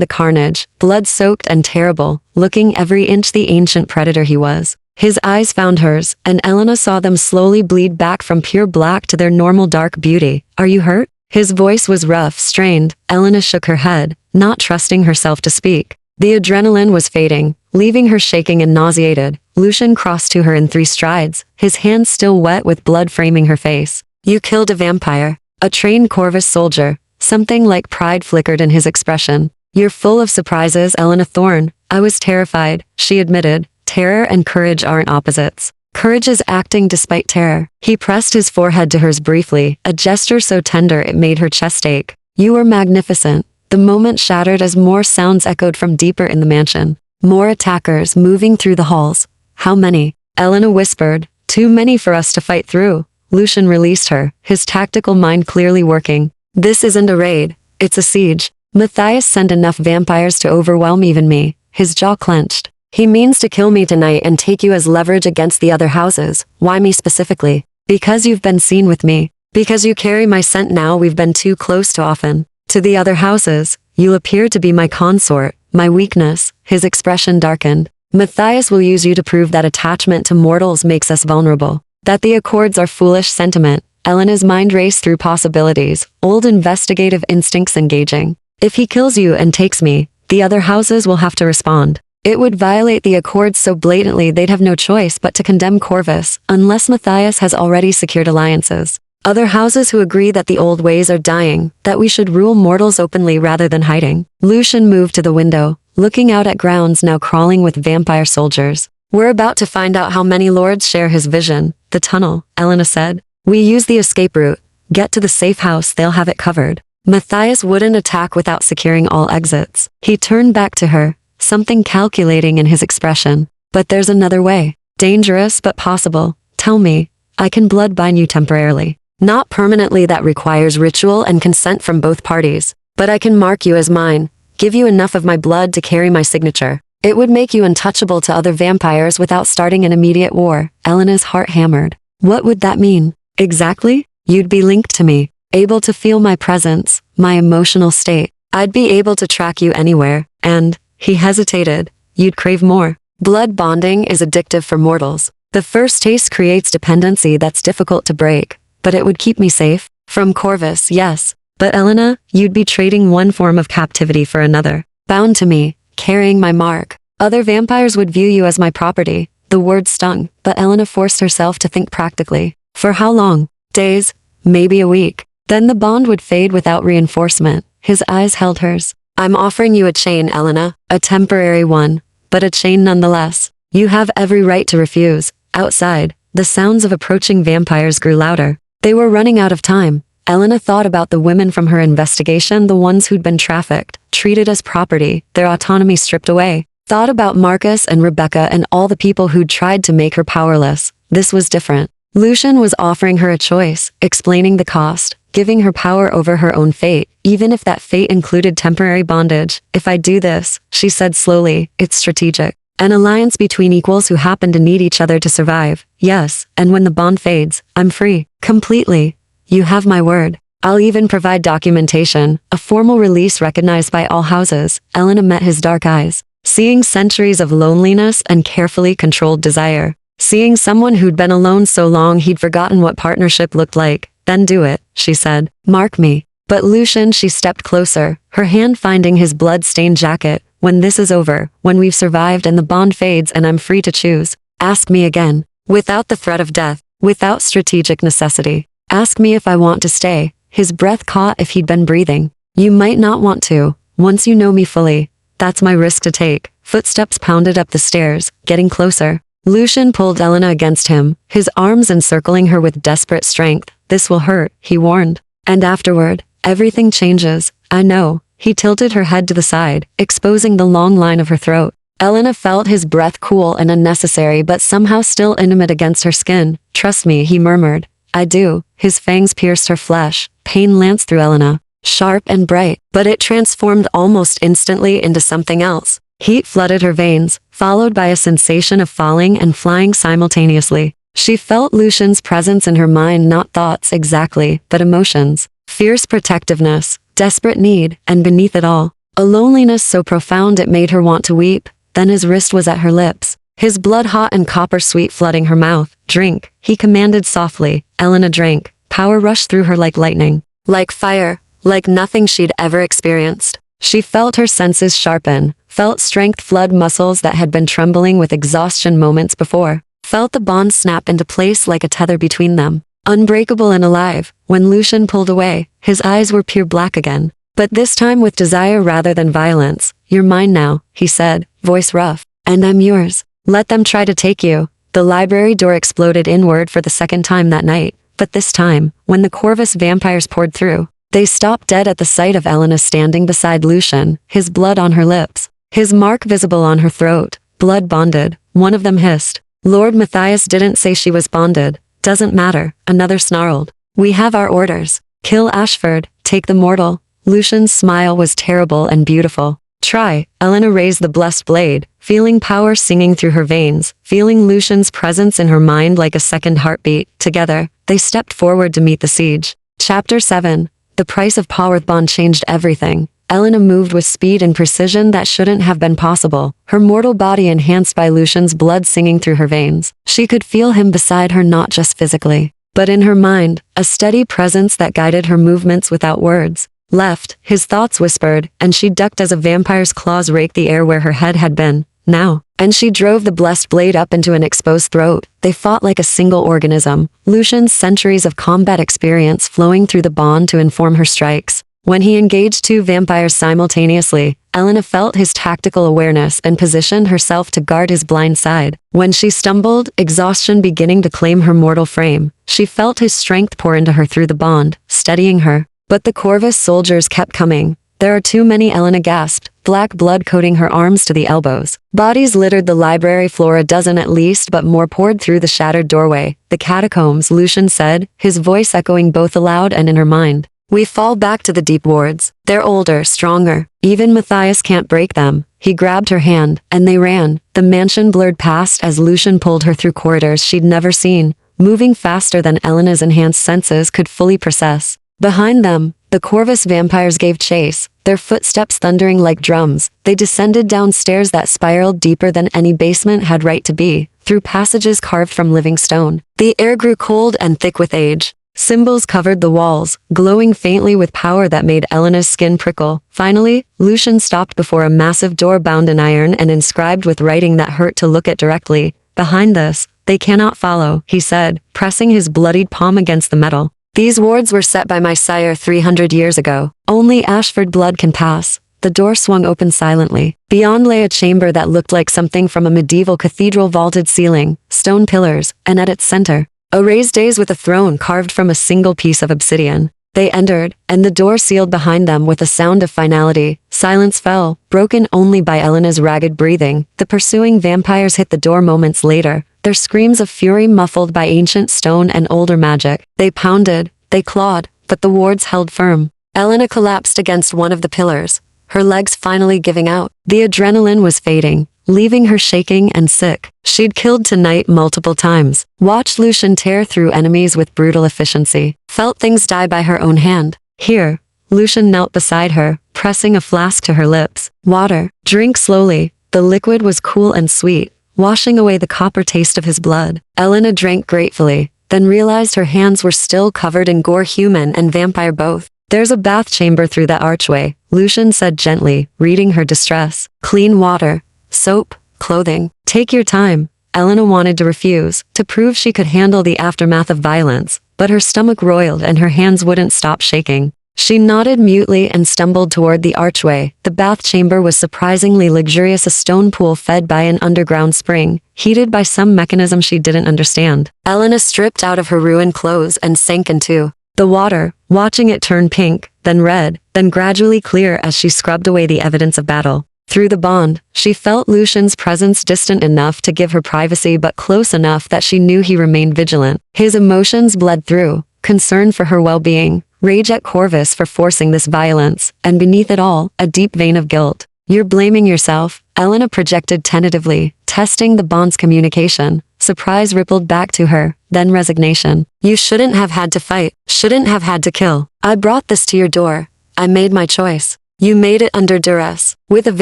the carnage, blood-soaked and terrible, looking every inch the ancient predator he was. His eyes found hers, and Elena saw them slowly bleed back from pure black to their normal dark beauty. "Are you hurt?" His voice was rough, strained. Elena shook her head, not trusting herself to speak. The adrenaline was fading, leaving her shaking and nauseated. Lucian crossed to her in 3 strides, his hands still wet with blood framing her face. "You killed a vampire. A trained Corvus soldier." Something like pride flickered in his expression. "You're full of surprises, Elena Thorne." "I was terrified," she admitted. "Terror and courage aren't opposites. Courage is acting despite terror." He pressed his forehead to hers briefly, a gesture so tender it made her chest ache. "You were magnificent." The moment shattered as more sounds echoed from deeper in the mansion. More attackers moving through the halls. "How many?" Elena whispered. "Too many for us to fight through." Lucian released her, his tactical mind clearly working. "This isn't a raid, it's a siege. Matthias sent enough vampires to overwhelm even me." His jaw clenched. "He means to kill me tonight and take you as leverage against the other houses." "Why me specifically?" "Because you've been seen with me. Because you carry my scent now. We've been too close too often. To the other houses, you appear to be my consort, my weakness." His expression darkened. "Matthias will use you to prove that attachment to mortals makes us vulnerable. That the Accords are foolish sentiment." Elena's mind raced through possibilities, old investigative instincts engaging. "If he kills you and takes me, the other houses will have to respond. It would violate the Accords so blatantly they'd have no choice but to condemn Corvus, unless Matthias has already secured alliances. Other houses who agree that the old ways are dying, that we should rule mortals openly rather than hiding." Lucian moved to the window, looking out at grounds now crawling with vampire soldiers. "We're about to find out how many lords share his vision." "The tunnel," Elena said. "We use the escape route. Get to the safe house, they'll have it covered." Matthias wouldn't attack without securing all exits. He turned back to her, something calculating in his expression. "But there's another way. Dangerous but possible. Tell me. I can blood bind you temporarily. Not permanently, that requires ritual and consent from both parties. But I can mark you as mine, give you enough of my blood to carry my signature. It would make you untouchable to other vampires without starting an immediate war." Elena's heart hammered. "What would that mean?" "Exactly? You'd be linked to me, able to feel my presence, my emotional state. I'd be able to track you anywhere, and," he hesitated, "you'd crave more." Blood bonding is addictive for mortals. The first taste creates dependency that's difficult to break. But it would keep me safe? From Corvus, yes. But Elena, you'd be trading one form of captivity for another. Bound to me, carrying my mark. Other vampires would view you as my property. The word stung, but Elena forced herself to think practically. For how long? Days? Maybe a week. Then the bond would fade without reinforcement. His eyes held hers. "I'm offering you a chain, Elena. A temporary one. But a chain nonetheless. You have every right to refuse." Outside, the sounds of approaching vampires grew louder. They were running out of time. Elena thought about the women from her investigation, the ones who'd been trafficked, treated as property, their autonomy stripped away. Thought about Marcus and Rebecca and all the people who'd tried to make her powerless. This was different. Lucian was offering her a choice, explaining the cost, giving her power over her own fate, even if that fate included temporary bondage. "If I do this," she said slowly, "it's strategic. An alliance between equals who happen to need each other to survive. Yes, and when the bond fades, I'm free. Completely. You have my word. I'll even provide documentation, a formal release recognized by all houses." Elena met his dark eyes, seeing centuries of loneliness and carefully controlled desire. Seeing someone who'd been alone so long he'd forgotten what partnership looked like. "Then do it," she said. "Mark me." But Lucian, she stepped closer, her hand finding his blood-stained jacket. "When this is over, when we've survived and the bond fades and I'm free to choose, ask me again. Without the threat of death, without strategic necessity. Ask me if I want to stay." His breath caught if he'd been breathing. "You might not want to, once you know me fully. That's my risk to take." Footsteps pounded up the stairs, getting closer. Lucian pulled Elena against him, his arms encircling her with desperate strength. "This will hurt," he warned. "And afterward, everything changes. I know." He tilted her head to the side, exposing the long line of her throat. Elena felt his breath cool and unnecessary but somehow still intimate against her skin. "Trust me," he murmured. "I do." His fangs pierced her flesh. Pain lanced through Elena, sharp and bright, but it transformed almost instantly into something else. Heat flooded her veins, followed by a sensation of falling and flying simultaneously. She felt Lucian's presence in her mind, not thoughts exactly, but emotions. Fierce protectiveness, desperate need, and beneath it all, a loneliness so profound it made her want to weep. Then his wrist was at her lips, his blood hot and copper sweet flooding her mouth. "Drink," he commanded softly. Elena drank. Power rushed through her like lightning, like fire, like nothing she'd ever experienced. She felt her senses sharpen, felt strength flood muscles that had been trembling with exhaustion moments before, felt the bond snap into place like a tether between them, unbreakable and alive. When Lucian pulled away, his eyes were pure black again, but this time with desire rather than violence. "You're mine now," he said, voice rough. "And I'm yours. Let them try to take you." The library door exploded inward for the second time that night, but this time, when the Corvus vampires poured through, they stopped dead at the sight of Elena standing beside Lucian, his blood on her lips, his mark visible on her throat. "Blood bonded," one of them hissed. "Lord Matthias didn't say she was bonded." "Doesn't matter," another snarled. "We have our orders. Kill Ashford, take the mortal." Lucian's smile was terrible and beautiful. "Try." Elena raised the blessed blade, feeling power singing through her veins, feeling Lucian's presence in her mind like a second heartbeat. Together, they stepped forward to meet the siege. Chapter 7. The price of Paworth Bond changed everything. Elena moved with speed and precision that shouldn't have been possible, her mortal body enhanced by Lucian's blood singing through her veins. She could feel him beside her, not just physically, but in her mind, a steady presence that guided her movements without words. Left, his thoughts whispered, and she ducked as a vampire's claws raked the air where her head had been. Now, and she drove the blessed blade up into an exposed throat. They fought like a single organism, Lucian's centuries of combat experience flowing through the bond to inform her strikes. When he engaged two vampires simultaneously, Elena felt his tactical awareness and positioned herself to guard his blind side. When she stumbled, exhaustion beginning to claim her mortal frame, she felt his strength pour into her through the bond, steadying her. But the Corvus soldiers kept coming. "There are too many," Elena gasped, black blood coating her arms to the elbows. Bodies littered the library floor, a dozen at least, but more poured through the shattered doorway. "The catacombs," Lucian said, his voice echoing both aloud and in her mind. "We fall back to the deep wards. They're older, stronger. Even Matthias can't break them." He grabbed her hand, and they ran. The mansion blurred past as Lucian pulled her through corridors she'd never seen, moving faster than Elena's enhanced senses could fully process. Behind them, the Corvus vampires gave chase, their footsteps thundering like drums. They descended down stairs that spiraled deeper than any basement had right to be, through passages carved from living stone. The air grew cold and thick with age. Symbols covered the walls, glowing faintly with power that made Elena's skin prickle. Finally, Lucian stopped before a massive door bound in iron and inscribed with writing that hurt to look at directly. "Behind this, they cannot follow," he said, pressing his bloodied palm against the metal. "These wards were set by my sire 300 years ago. Only Ashford blood can pass." The door swung open silently. Beyond lay a chamber that looked like something from a medieval cathedral, vaulted ceiling, stone pillars, and at its center, a raised dais with a throne carved from a single piece of obsidian. They entered, and the door sealed behind them with a sound of finality. Silence fell, broken only by Elena's ragged breathing. The pursuing vampires hit the door moments later, their screams of fury muffled by ancient stone and older magic. They pounded, they clawed, but the wards held firm. Elena collapsed against one of the pillars, her legs finally giving out. The adrenaline was fading, leaving her shaking and sick. She'd killed tonight multiple times, watched Lucian tear through enemies with brutal efficiency, felt things die by her own hand. Here, Lucian knelt beside her, pressing a flask to her lips. "Water. Drink slowly." The liquid was cool and sweet, washing away the copper taste of his blood. Elena drank gratefully, then realized her hands were still covered in gore, human and vampire both. "There's a bath chamber through that archway," Lucian said gently, reading her distress. "Clean water, soap, clothing. Take your time." Elena wanted to refuse, to prove she could handle the aftermath of violence, but her stomach roiled and her hands wouldn't stop shaking. She nodded mutely and stumbled toward the archway. The bath chamber was surprisingly luxurious, a stone pool fed by an underground spring, heated by some mechanism she didn't understand. Elena stripped out of her ruined clothes and sank into the water, watching it turn pink, then red, then gradually clear as she scrubbed away the evidence of battle. Through the bond, she felt Lucian's presence distant enough to give her privacy but close enough that she knew he remained vigilant. His emotions bled through, concern for her well-being, rage at Corvus for forcing this violence, and beneath it all, a deep vein of guilt. "You're blaming yourself," Elena projected tentatively, testing the bond's communication. Surprise rippled back to her, then resignation. "You shouldn't have had to fight, shouldn't have had to kill. I brought this to your door. I made my choice. You made it under duress." With a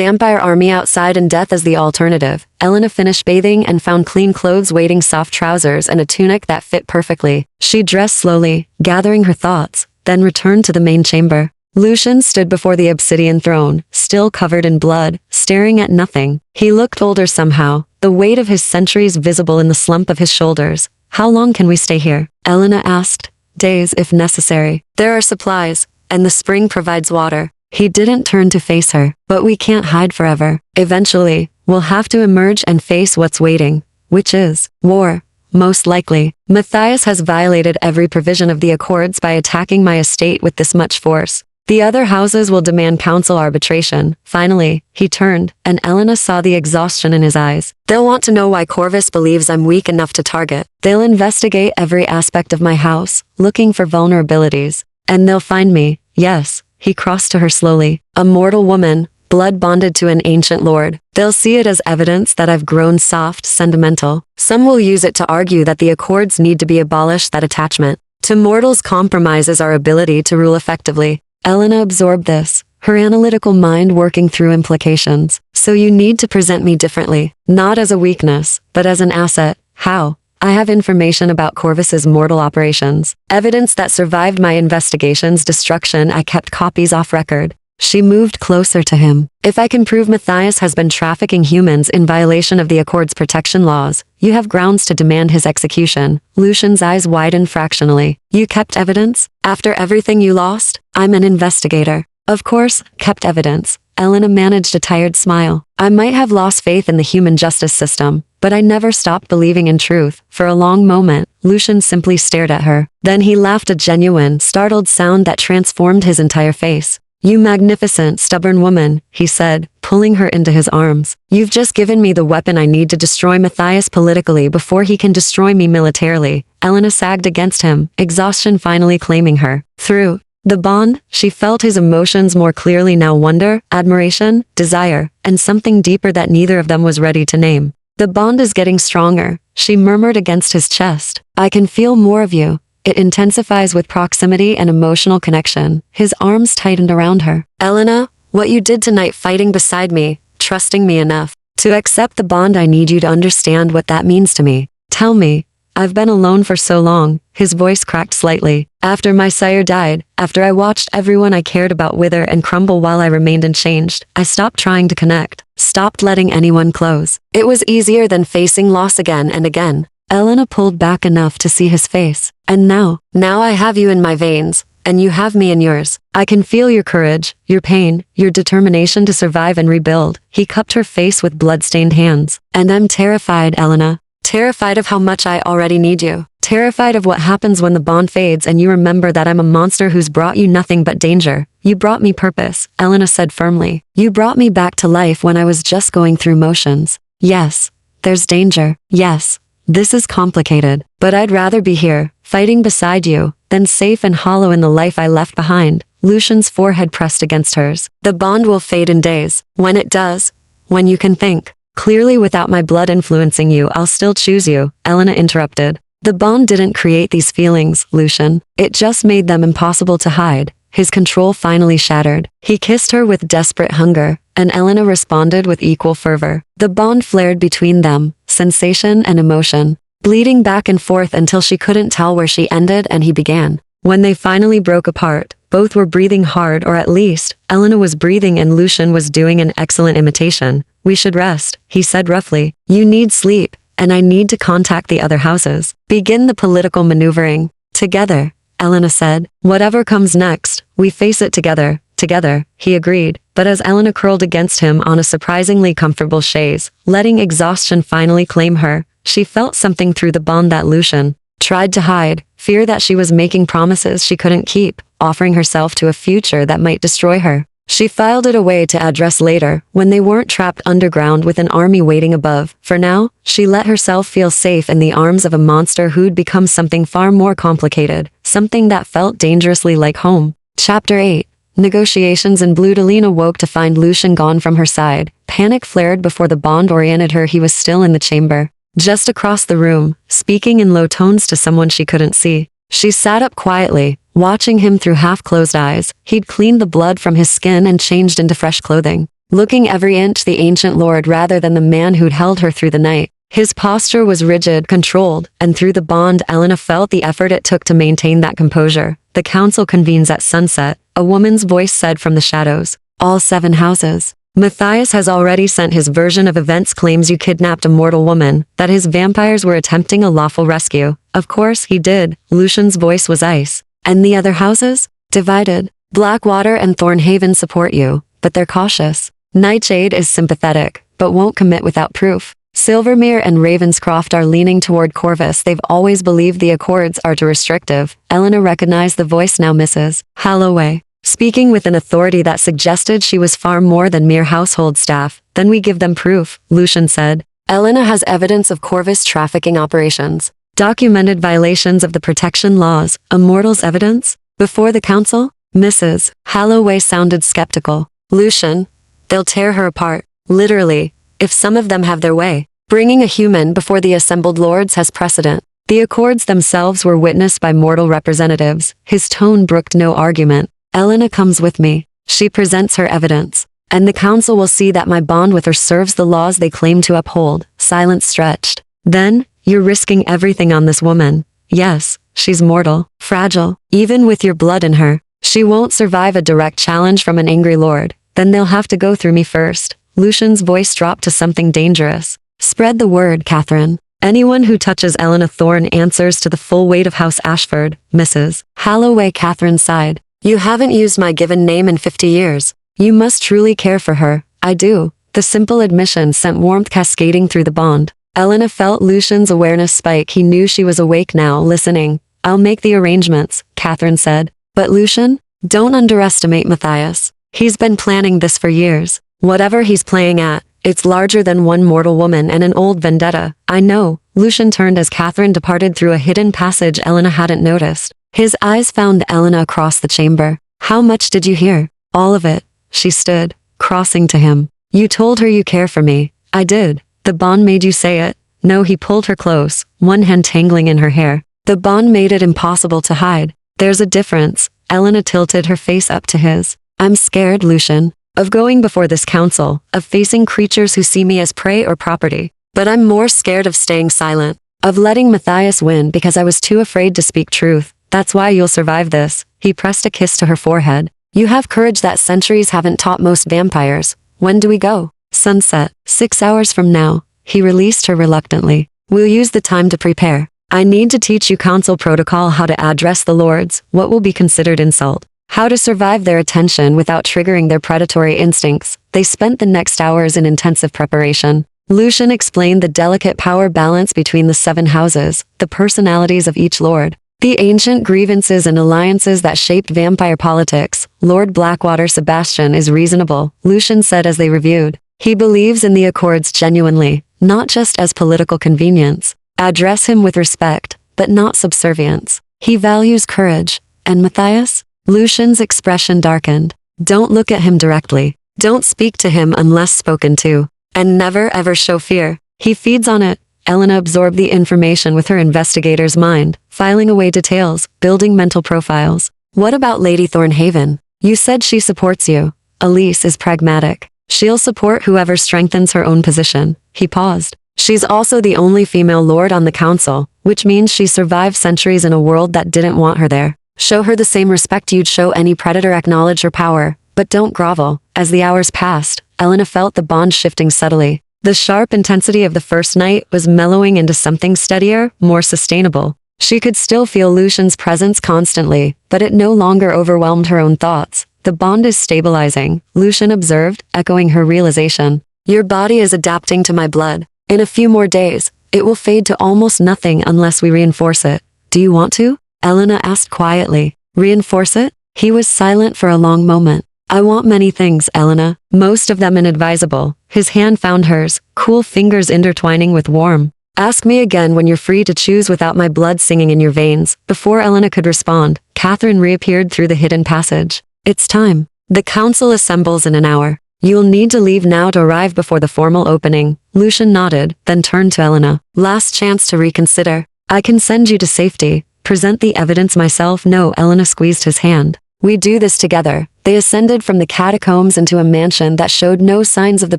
vampire army outside and death as the alternative, Elena finished bathing and found clean clothes waiting, soft trousers and a tunic that fit perfectly. She dressed slowly, gathering her thoughts, then returned to the main chamber. Lucian stood before the obsidian throne, still covered in blood, staring at nothing. He looked older somehow, the weight of his centuries visible in the slump of his shoulders. "How long can we stay here?" Elena asked. "Days if necessary. There are supplies, and the spring provides water." He didn't turn to face her. "But we can't hide forever. Eventually, we'll have to emerge and face what's waiting, which is war. Most likely. Matthias has violated every provision of the Accords by attacking my estate with this much force. The other houses will demand council arbitration." Finally, he turned, and Elena saw the exhaustion in his eyes. "They'll want to know why Corvus believes I'm weak enough to target. They'll investigate every aspect of my house, looking for vulnerabilities. And they'll find me, yes." He crossed to her slowly. "A mortal woman, blood bonded to an ancient lord. They'll see it as evidence that I've grown soft, sentimental. Some will use it to argue that the Accords need to be abolished, that attachment to mortals compromises our ability to rule effectively." Elena absorbed this, her analytical mind working through implications. "So you need to present me differently, not as a weakness, but as an asset. How?" "I have information about Corvus's mortal operations. Evidence that survived my investigation's destruction. I kept copies off record." She moved closer to him. "If I can prove Matthias has been trafficking humans in violation of the Accord's protection laws, you have grounds to demand his execution." Lucian's eyes widened fractionally. "You kept evidence? After everything you lost? I'm an investigator." "Of course, kept evidence." Elena managed a tired smile. "I might have lost faith in the human justice system, but I never stopped believing in truth." For a long moment, Lucian simply stared at her. Then he laughed, a genuine, startled sound that transformed his entire face. "You magnificent, stubborn woman," he said, pulling her into his arms. "You've just given me the weapon I need to destroy Matthias politically before he can destroy me militarily." Elena sagged against him, exhaustion finally claiming her. Through the bond, she felt his emotions more clearly now: wonder, admiration, desire, and something deeper that neither of them was ready to name. "The bond is getting stronger," she murmured against his chest. "I can feel more of you. It intensifies with proximity and emotional connection." His arms tightened around her. "Elena, what you did tonight, fighting beside me, trusting me enough to accept the bond, I need you to understand what that means to me. Tell me. I've been alone for so long." His voice cracked slightly. "After my sire died, after I watched everyone I cared about wither and crumble while I remained unchanged, I stopped trying to connect, stopped letting anyone close. It was easier than facing loss again and again." Elena pulled back enough to see his face. "And now I have you in my veins, and you have me in yours. I can feel your courage, your pain, your determination to survive and rebuild." He cupped her face with blood-stained hands. "And I'm terrified, Elena. Terrified of how much I already need you. Terrified of what happens when the bond fades and you remember that I'm a monster who's brought you nothing but danger." "You brought me purpose," Elena said firmly. "You brought me back to life when I was just going through motions. Yes, there's danger. Yes, this is complicated. But I'd rather be here, fighting beside you, than safe and hollow in the life I left behind." Lucian's forehead pressed against hers. "The bond will fade in days. When it does, when you can think clearly without my blood influencing you, I'll still choose you," Elena interrupted. "The bond didn't create these feelings, Lucian. It just made them impossible to hide." His control finally shattered. He kissed her with desperate hunger, and Elena responded with equal fervor. The bond flared between them, sensation and emotion, bleeding back and forth until she couldn't tell where she ended and he began. When they finally broke apart, both were breathing hard, or at least, Elena was breathing and Lucian was doing an excellent imitation. "We should rest," he said roughly. "You need sleep, and I need to contact the other houses. Begin the political maneuvering. Together," Elena said. "Whatever comes next, we face it together." "Together," he agreed, but as Elena curled against him on a surprisingly comfortable chaise, letting exhaustion finally claim her, she felt something through the bond that Lucian tried to hide, fear that she was making promises she couldn't keep, offering herself to a future that might destroy her. She filed it away to address later, when they weren't trapped underground with an army waiting above. For now, she let herself feel safe in the arms of a monster who'd become something far more complicated, something that felt dangerously like home. Chapter 8. Negotiations. In Blue. Delina woke to find Lucian gone from her side. Panic flared before the bond oriented her he was still in the chamber, just across the room, speaking in low tones to someone she couldn't see. She sat up quietly, watching him through half-closed eyes. He'd cleaned the blood from his skin and changed into fresh clothing, looking every inch the ancient lord rather than the man who'd held her through the night. His posture was rigid, controlled, and through the bond Elena felt the effort it took to maintain that composure. The council convenes at sunset, a woman's voice said from the shadows. All 7 houses. Matthias has already sent his version of events, claims you kidnapped a mortal woman, that his vampires were attempting a lawful rescue. Of course he did. Lucian's voice was ice. And the other houses? Divided. Blackwater and Thornhaven support you, but they're cautious. Nightshade is sympathetic, but won't commit without proof. Silvermere and Ravenscroft are leaning toward Corvus. They've always believed the accords are too restrictive. Elena recognized the voice now. Mrs. Holloway, speaking with an authority that suggested she was far more than mere household staff. Then we give them proof, Lucian said. Elena has evidence of Corvus trafficking operations. Documented violations of the protection laws. Immortals evidence? Before the council? Mrs. Holloway sounded skeptical. Lucian, they'll tear her apart. Literally, if some of them have their way. Bringing a human before the assembled lords has precedent. The accords themselves were witnessed by mortal representatives. His tone brooked no argument. Elena comes with me. She presents her evidence. And the council will see that my bond with her serves the laws they claim to uphold. Silence stretched. Then, you're risking everything on this woman. Yes, she's mortal, fragile. Even with your blood in her, she won't survive a direct challenge from an angry lord. Then they'll have to go through me first. Lucian's voice dropped to something dangerous. Spread the word, Catherine. Anyone who touches Elena Thorne answers to the full weight of House Ashford. Mrs. Holloway. Catherine sighed. You haven't used my given name in 50 years. You must truly care for her. I do. The simple admission sent warmth cascading through the bond. Elena felt Lucian's awareness spike. He knew she was awake now, listening. I'll make the arrangements, Catherine said. But Lucian, don't underestimate Matthias. He's been planning this for years. Whatever he's playing at, it's larger than one mortal woman and an old vendetta. I know. Lucian turned as Catherine departed through a hidden passage Elena hadn't noticed. His eyes found Elena across the chamber. How much did you hear? All of it. She stood, crossing to him. You told her you care for me. I did. The bond made you say it. No, he pulled her close, one hand tangling in her hair. The bond made it impossible to hide. There's a difference. Elena tilted her face up to his. I'm scared, Lucian, of going before this council, of facing creatures who see me as prey or property. But I'm more scared of staying silent, of letting Matthias win because I was too afraid to speak truth. That's why you'll survive this. He pressed a kiss to her forehead. You have courage that centuries haven't taught most vampires. When do we go? Sunset. 6 hours from now. He released her reluctantly. We'll use the time to prepare. I need to teach you council protocol, how to address the lords, what will be considered insult, how to survive their attention without triggering their predatory instincts. They spent the next hours in intensive preparation. Lucian explained the delicate power balance between the 7 houses, the personalities of each lord, the ancient grievances and alliances that shaped vampire politics. Lord Blackwater Sebastian is reasonable, Lucian said as they reviewed. He believes in the accords genuinely, not just as political convenience. Address him with respect, but not subservience. He values courage. And Matthias? Lucian's expression darkened. Don't look at him directly. Don't speak to him unless spoken to. And never ever show fear. He feeds on it. Elena absorbed the information with her investigator's mind, filing away details, building mental profiles. What about Lady Thornhaven? You said she supports you. Elise is pragmatic. She'll support whoever strengthens her own position. He paused. She's also the only female lord on the council, which means she survived centuries in a world that didn't want her there. Show her the same respect you'd show any predator. Acknowledge her power, but don't grovel. As the hours passed, Elena felt the bond shifting subtly. The sharp intensity of the first night was mellowing into something steadier, more sustainable. She could still feel Lucian's presence constantly, but it no longer overwhelmed her own thoughts. The bond is stabilizing, Lucian observed, echoing her realization. Your body is adapting to my blood. In a few more days, it will fade to almost nothing unless we reinforce it. Do you want to? Elena asked quietly. Reinforce it? He was silent for a long moment. I want many things, Elena, most of them inadvisable. His hand found hers, cool fingers intertwining with warm. Ask me again when you're free to choose without my blood singing in your veins. Before Elena could respond, Catherine reappeared through the hidden passage. It's time. The council assembles in an hour. You'll need to leave now to arrive before the formal opening. Lucian nodded, then turned to Elena. Last chance to reconsider. I can send you to safety. Present the evidence myself. No, Elena squeezed his hand. We do this together. They ascended from the catacombs into a mansion that showed no signs of the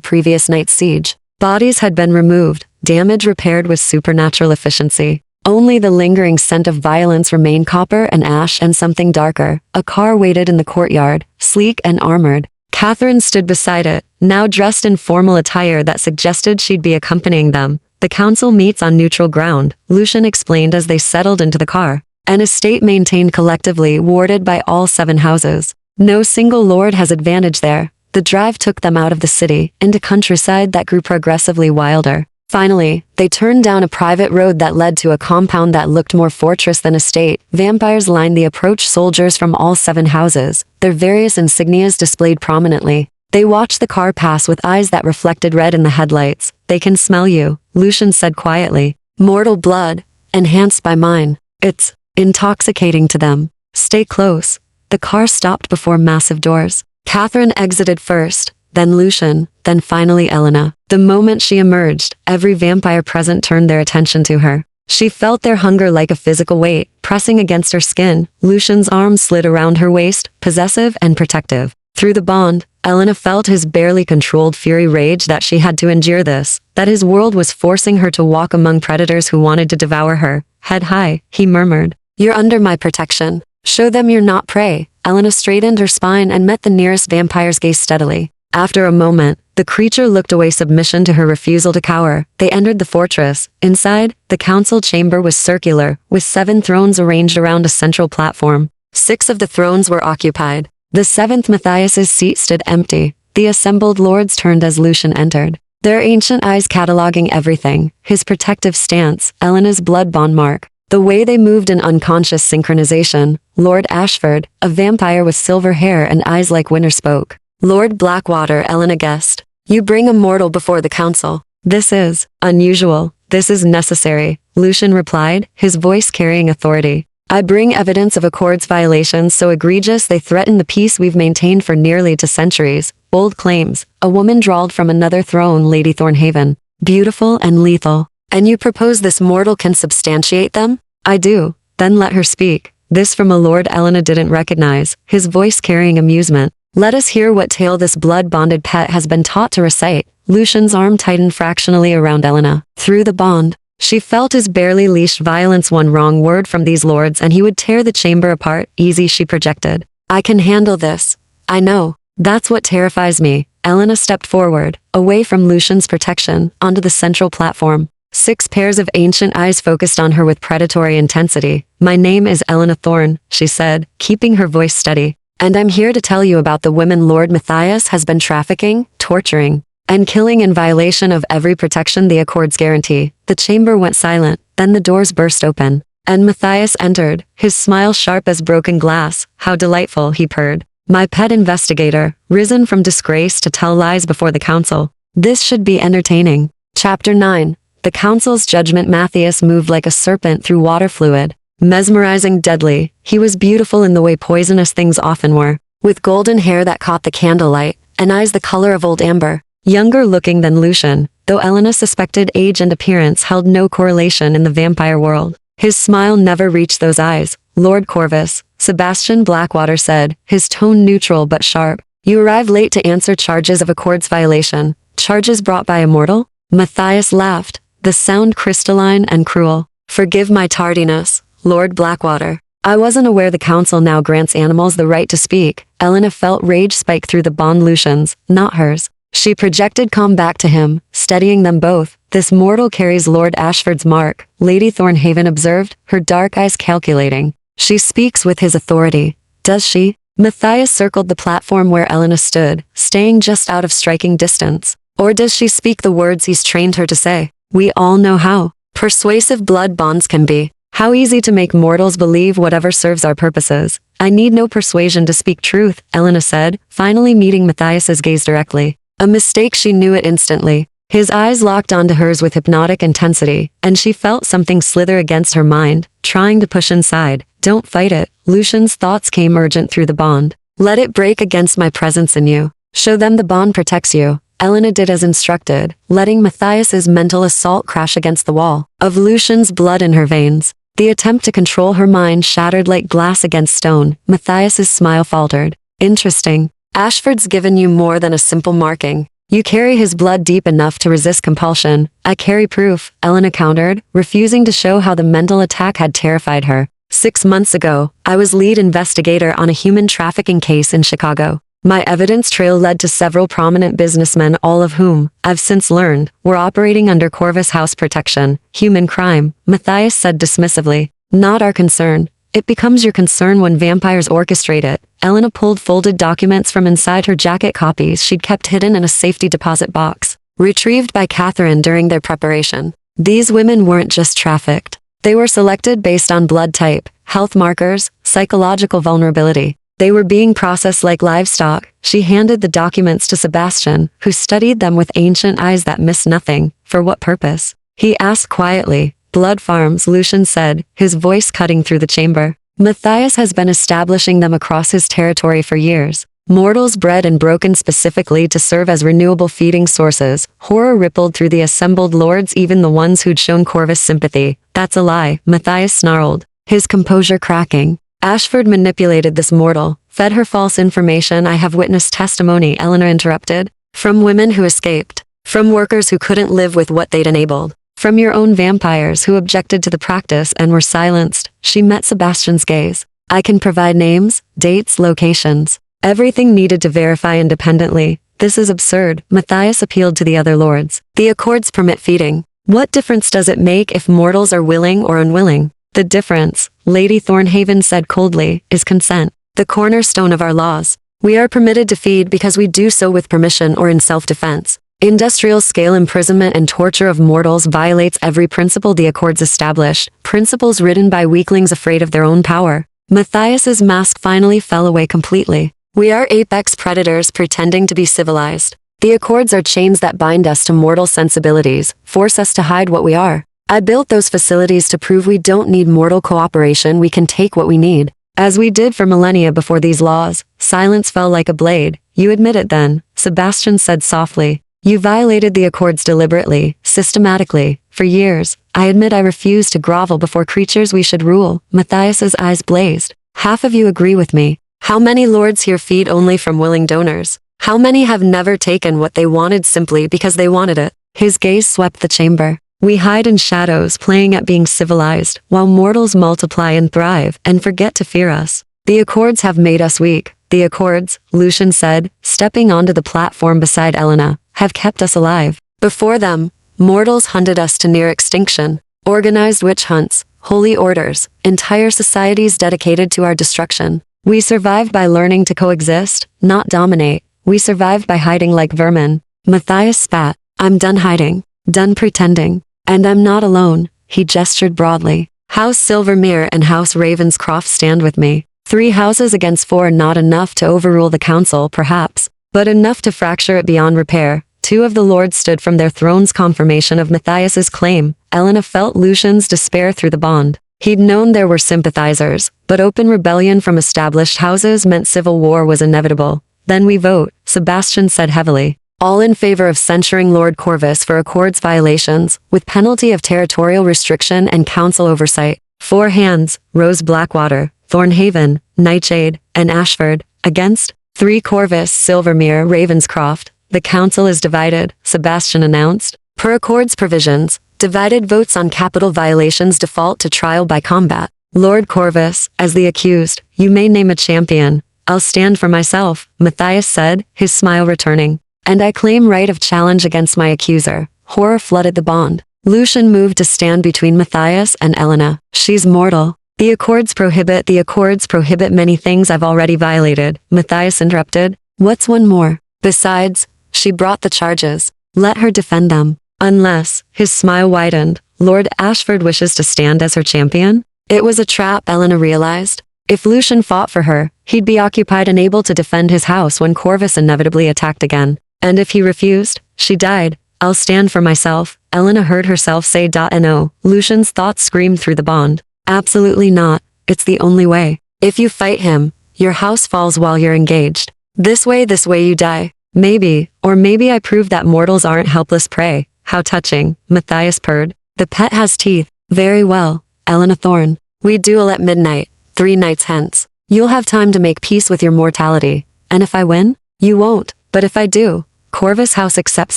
previous night's siege. Bodies had been removed, damage repaired with supernatural efficiency. Only the lingering scent of violence remained, copper and ash and something darker. A car waited in the courtyard, sleek and armored. Catherine stood beside it, now dressed in formal attire that suggested she'd be accompanying them. The council meets on neutral ground, Lucian explained as they settled into the car. An estate maintained collectively, warded by all 7 houses. No single lord has advantage there. The drive took them out of the city, into countryside that grew progressively wilder. Finally, they turned down a private road that led to a compound that looked more fortress than estate. Vampires lined the approach, soldiers from all 7 houses, their various insignias displayed prominently. They watched the car pass with eyes that reflected red in the headlights. They can smell you, Lucian said quietly. Mortal blood, enhanced by mine. It's intoxicating to them. Stay close. The car stopped before massive doors. Catherine exited first, then Lucian, then finally Elena. The moment she emerged, every vampire present turned their attention to her. She felt their hunger like a physical weight, pressing against her skin. Lucian's arm slid around her waist, possessive and protective. Through the bond, Elena felt his barely controlled fury rage that she had to endure this, that his world was forcing her to walk among predators who wanted to devour her. Head high, he murmured. You're under my protection. Show them you're not prey. Elena straightened her spine and met the nearest vampire's gaze steadily. After a moment, the creature looked away, submission to her refusal to cower. They entered the fortress. Inside, the council chamber was circular, with 7 thrones arranged around a central platform. 6 of the thrones were occupied. The 7th, Matthias's seat, stood empty. The assembled lords turned as Lucian entered, their ancient eyes cataloging everything: his protective stance, Elena's blood bond mark, the way they moved in unconscious synchronization. Lord Ashford, a vampire with silver hair and eyes like winter, spoke. Lord Blackwater, Elena guessed. You bring a mortal before the council. This is unusual. This is necessary, Lucian replied, his voice carrying authority. I bring evidence of Accord's violations so egregious they threaten the peace we've maintained for nearly 2 centuries. Bold claims. A woman drawled from another throne, Lady Thornhaven. Beautiful and lethal. And you propose this mortal can substantiate them? I do. Then let her speak. This from a lord Elena didn't recognize, his voice carrying amusement. Let us hear what tale this blood-bonded pet has been taught to recite. Lucian's arm tightened fractionally around Elena. Through the bond, she felt his barely leashed violence. One wrong word from these lords and he would tear the chamber apart. Easy, she projected. I can handle this. I know. That's what terrifies me. Elena stepped forward, away from Lucian's protection, onto the central platform. 6 pairs of ancient eyes focused on her with predatory intensity. My name is Elena Thorne, she said, keeping her voice steady. And I'm here to tell you about the women Lord Matthias has been trafficking, torturing, and killing in violation of every protection the Accords guarantee. The chamber went silent, then the doors burst open, and Matthias entered, his smile sharp as broken glass. How delightful, he purred. My pet investigator, risen from disgrace to tell lies before the council. This should be entertaining. Chapter 9. The council's judgment. Matthias moved like a serpent through water fluid. Mesmerizing, deadly, he was beautiful in the way poisonous things often were, with golden hair that caught the candlelight, and eyes the color of old amber. Younger looking than Lucian, though Elena suspected age and appearance held no correlation in the vampire world. His smile never reached those eyes. Lord Corvus, Sebastian Blackwater said, his tone neutral but sharp. You arrived late to answer charges of Accord's violation. Charges brought by a mortal? Matthias laughed, the sound crystalline and cruel. Forgive my tardiness, Lord Blackwater. I wasn't aware the council now grants animals the right to speak. Elena felt rage spike through the bond. Lucian's, not hers. She projected calm back to him, steadying them both. This mortal carries Lord Ashford's mark, Lady Thornhaven observed, her dark eyes calculating. She speaks with his authority. Does she? Matthias circled the platform where Elena stood, staying just out of striking distance. Or does she speak the words he's trained her to say? We all know how persuasive blood bonds can be. How easy to make mortals believe whatever serves our purposes. I need no persuasion to speak truth, Elena said, finally meeting Matthias's gaze directly. A mistake, she knew it instantly. His eyes locked onto hers with hypnotic intensity, and she felt something slither against her mind, trying to push inside. Don't fight it. Lucian's thoughts came urgent through the bond. Let it break against my presence in you. Show them the bond protects you. Elena did as instructed, letting Matthias's mental assault crash against the wall of Lucian's blood in her veins. The attempt to control her mind shattered like glass against stone. Matthias's smile faltered. Interesting. Ashford's given you more than a simple marking. You carry his blood deep enough to resist compulsion. I carry proof, Elena countered, refusing to show how the mental attack had terrified her. 6 months ago, I was lead investigator on a human trafficking case in Chicago. My evidence trail led to several prominent businessmen, all of whom, I've since learned, were operating under Corvus House protection. Human crime, Matthias said dismissively. Not our concern. It becomes your concern when vampires orchestrate it. Elena pulled folded documents from inside her jacket, copies she'd kept hidden in a safety deposit box, retrieved by Catherine during their preparation. These women weren't just trafficked. They were selected based on blood type, health markers, psychological vulnerability. They were being processed like livestock. She handed the documents to Sebastian, who studied them with ancient eyes that missed nothing. For what purpose? He asked quietly. Blood farms, Lucian said, his voice cutting through the chamber. Matthias has been establishing them across his territory for years. Mortals bred and broken specifically to serve as renewable feeding sources. Horror rippled through the assembled lords, even the ones who'd shown Corvus sympathy. That's a lie, Matthias snarled, his composure cracking. Ashford manipulated this mortal, fed her false information. I have witnessed testimony, Elena interrupted. From women who escaped. From workers who couldn't live with what they'd enabled. From your own vampires who objected to the practice and were silenced. She met Sebastian's gaze. I can provide names, dates, locations. Everything needed to verify independently. This is absurd, Matthias appealed to the other lords. The Accords permit feeding. What difference does it make if mortals are willing or unwilling? The difference, Lady Thornhaven said coldly, is consent, the cornerstone of our laws. We are permitted to feed because we do so with permission or in self-defense. Industrial-scale imprisonment and torture of mortals violates every principle the Accords established, principles written by weaklings afraid of their own power. Matthias's mask finally fell away completely. We are apex predators pretending to be civilized. The Accords are chains that bind us to mortal sensibilities, force us to hide what we are. I built those facilities to prove we don't need mortal cooperation, we can take what we need. As we did for millennia before these laws. Silence fell like a blade. You admit it then, Sebastian said softly. You violated the Accords deliberately, systematically. For years, I admit I refused to grovel before creatures we should rule. Matthias's eyes blazed. Half of you agree with me. How many lords here feed only from willing donors? How many have never taken what they wanted simply because they wanted it? His gaze swept the chamber. We hide in shadows, playing at being civilized, while mortals multiply and thrive, and forget to fear us. The Accords have made us weak. The Accords, Lucian said, stepping onto the platform beside Elena, have kept us alive. Before them, mortals hunted us to near extinction. Organized witch hunts, holy orders, entire societies dedicated to our destruction. We survived by learning to coexist, not dominate. We survived by hiding like vermin. Matthias spat. I'm done hiding. Done pretending. And I'm not alone, he gestured broadly. House Silvermere and House Ravenscroft stand with me. 3 houses against 4, not enough to overrule the council, perhaps, but enough to fracture it beyond repair. 2 of the lords stood from their thrones, confirmation of Matthias's claim. Elena felt Lucian's despair through the bond. He'd known there were sympathizers, but open rebellion from established houses meant civil war was inevitable. Then we vote, Sebastian said heavily. All in favor of censuring Lord Corvus for Accords violations, with penalty of territorial restriction and council oversight. 4 hands, Rose Blackwater, Thornhaven, Nightshade, and Ashford. Against? 3 Corvus, Silvermere, Ravenscroft. The council is divided, Sebastian announced. Per Accords provisions, divided votes on capital violations default to trial by combat. Lord Corvus, as the accused, you may name a champion. I'll stand for myself, Matthias said, his smile returning. And I claim right of challenge against my accuser. Horror flooded the bond. Lucian moved to stand between Matthias and Elena. She's mortal. The Accords prohibit many things I've already violated, Matthias interrupted. What's one more? Besides, she brought the charges. Let her defend them. Unless, his smile widened, Lord Ashford wishes to stand as her champion? It was a trap, Elena realized. If Lucian fought for her, he'd be occupied and able to defend his house when Corvus inevitably attacked again. And if he refused, she died. I'll stand for myself, Elena heard herself say. No, Lucian's thoughts screamed through the bond. Absolutely not. It's the only way. If you fight him, your house falls while you're engaged. This way you die. Maybe, or maybe I prove that mortals aren't helpless prey. How touching, Matthias purred. The pet has teeth. Very well, Elena Thorne. We duel at midnight, 3 nights hence. You'll have time to make peace with your mortality. And if I win? You won't, but if I do, Corvus House accepts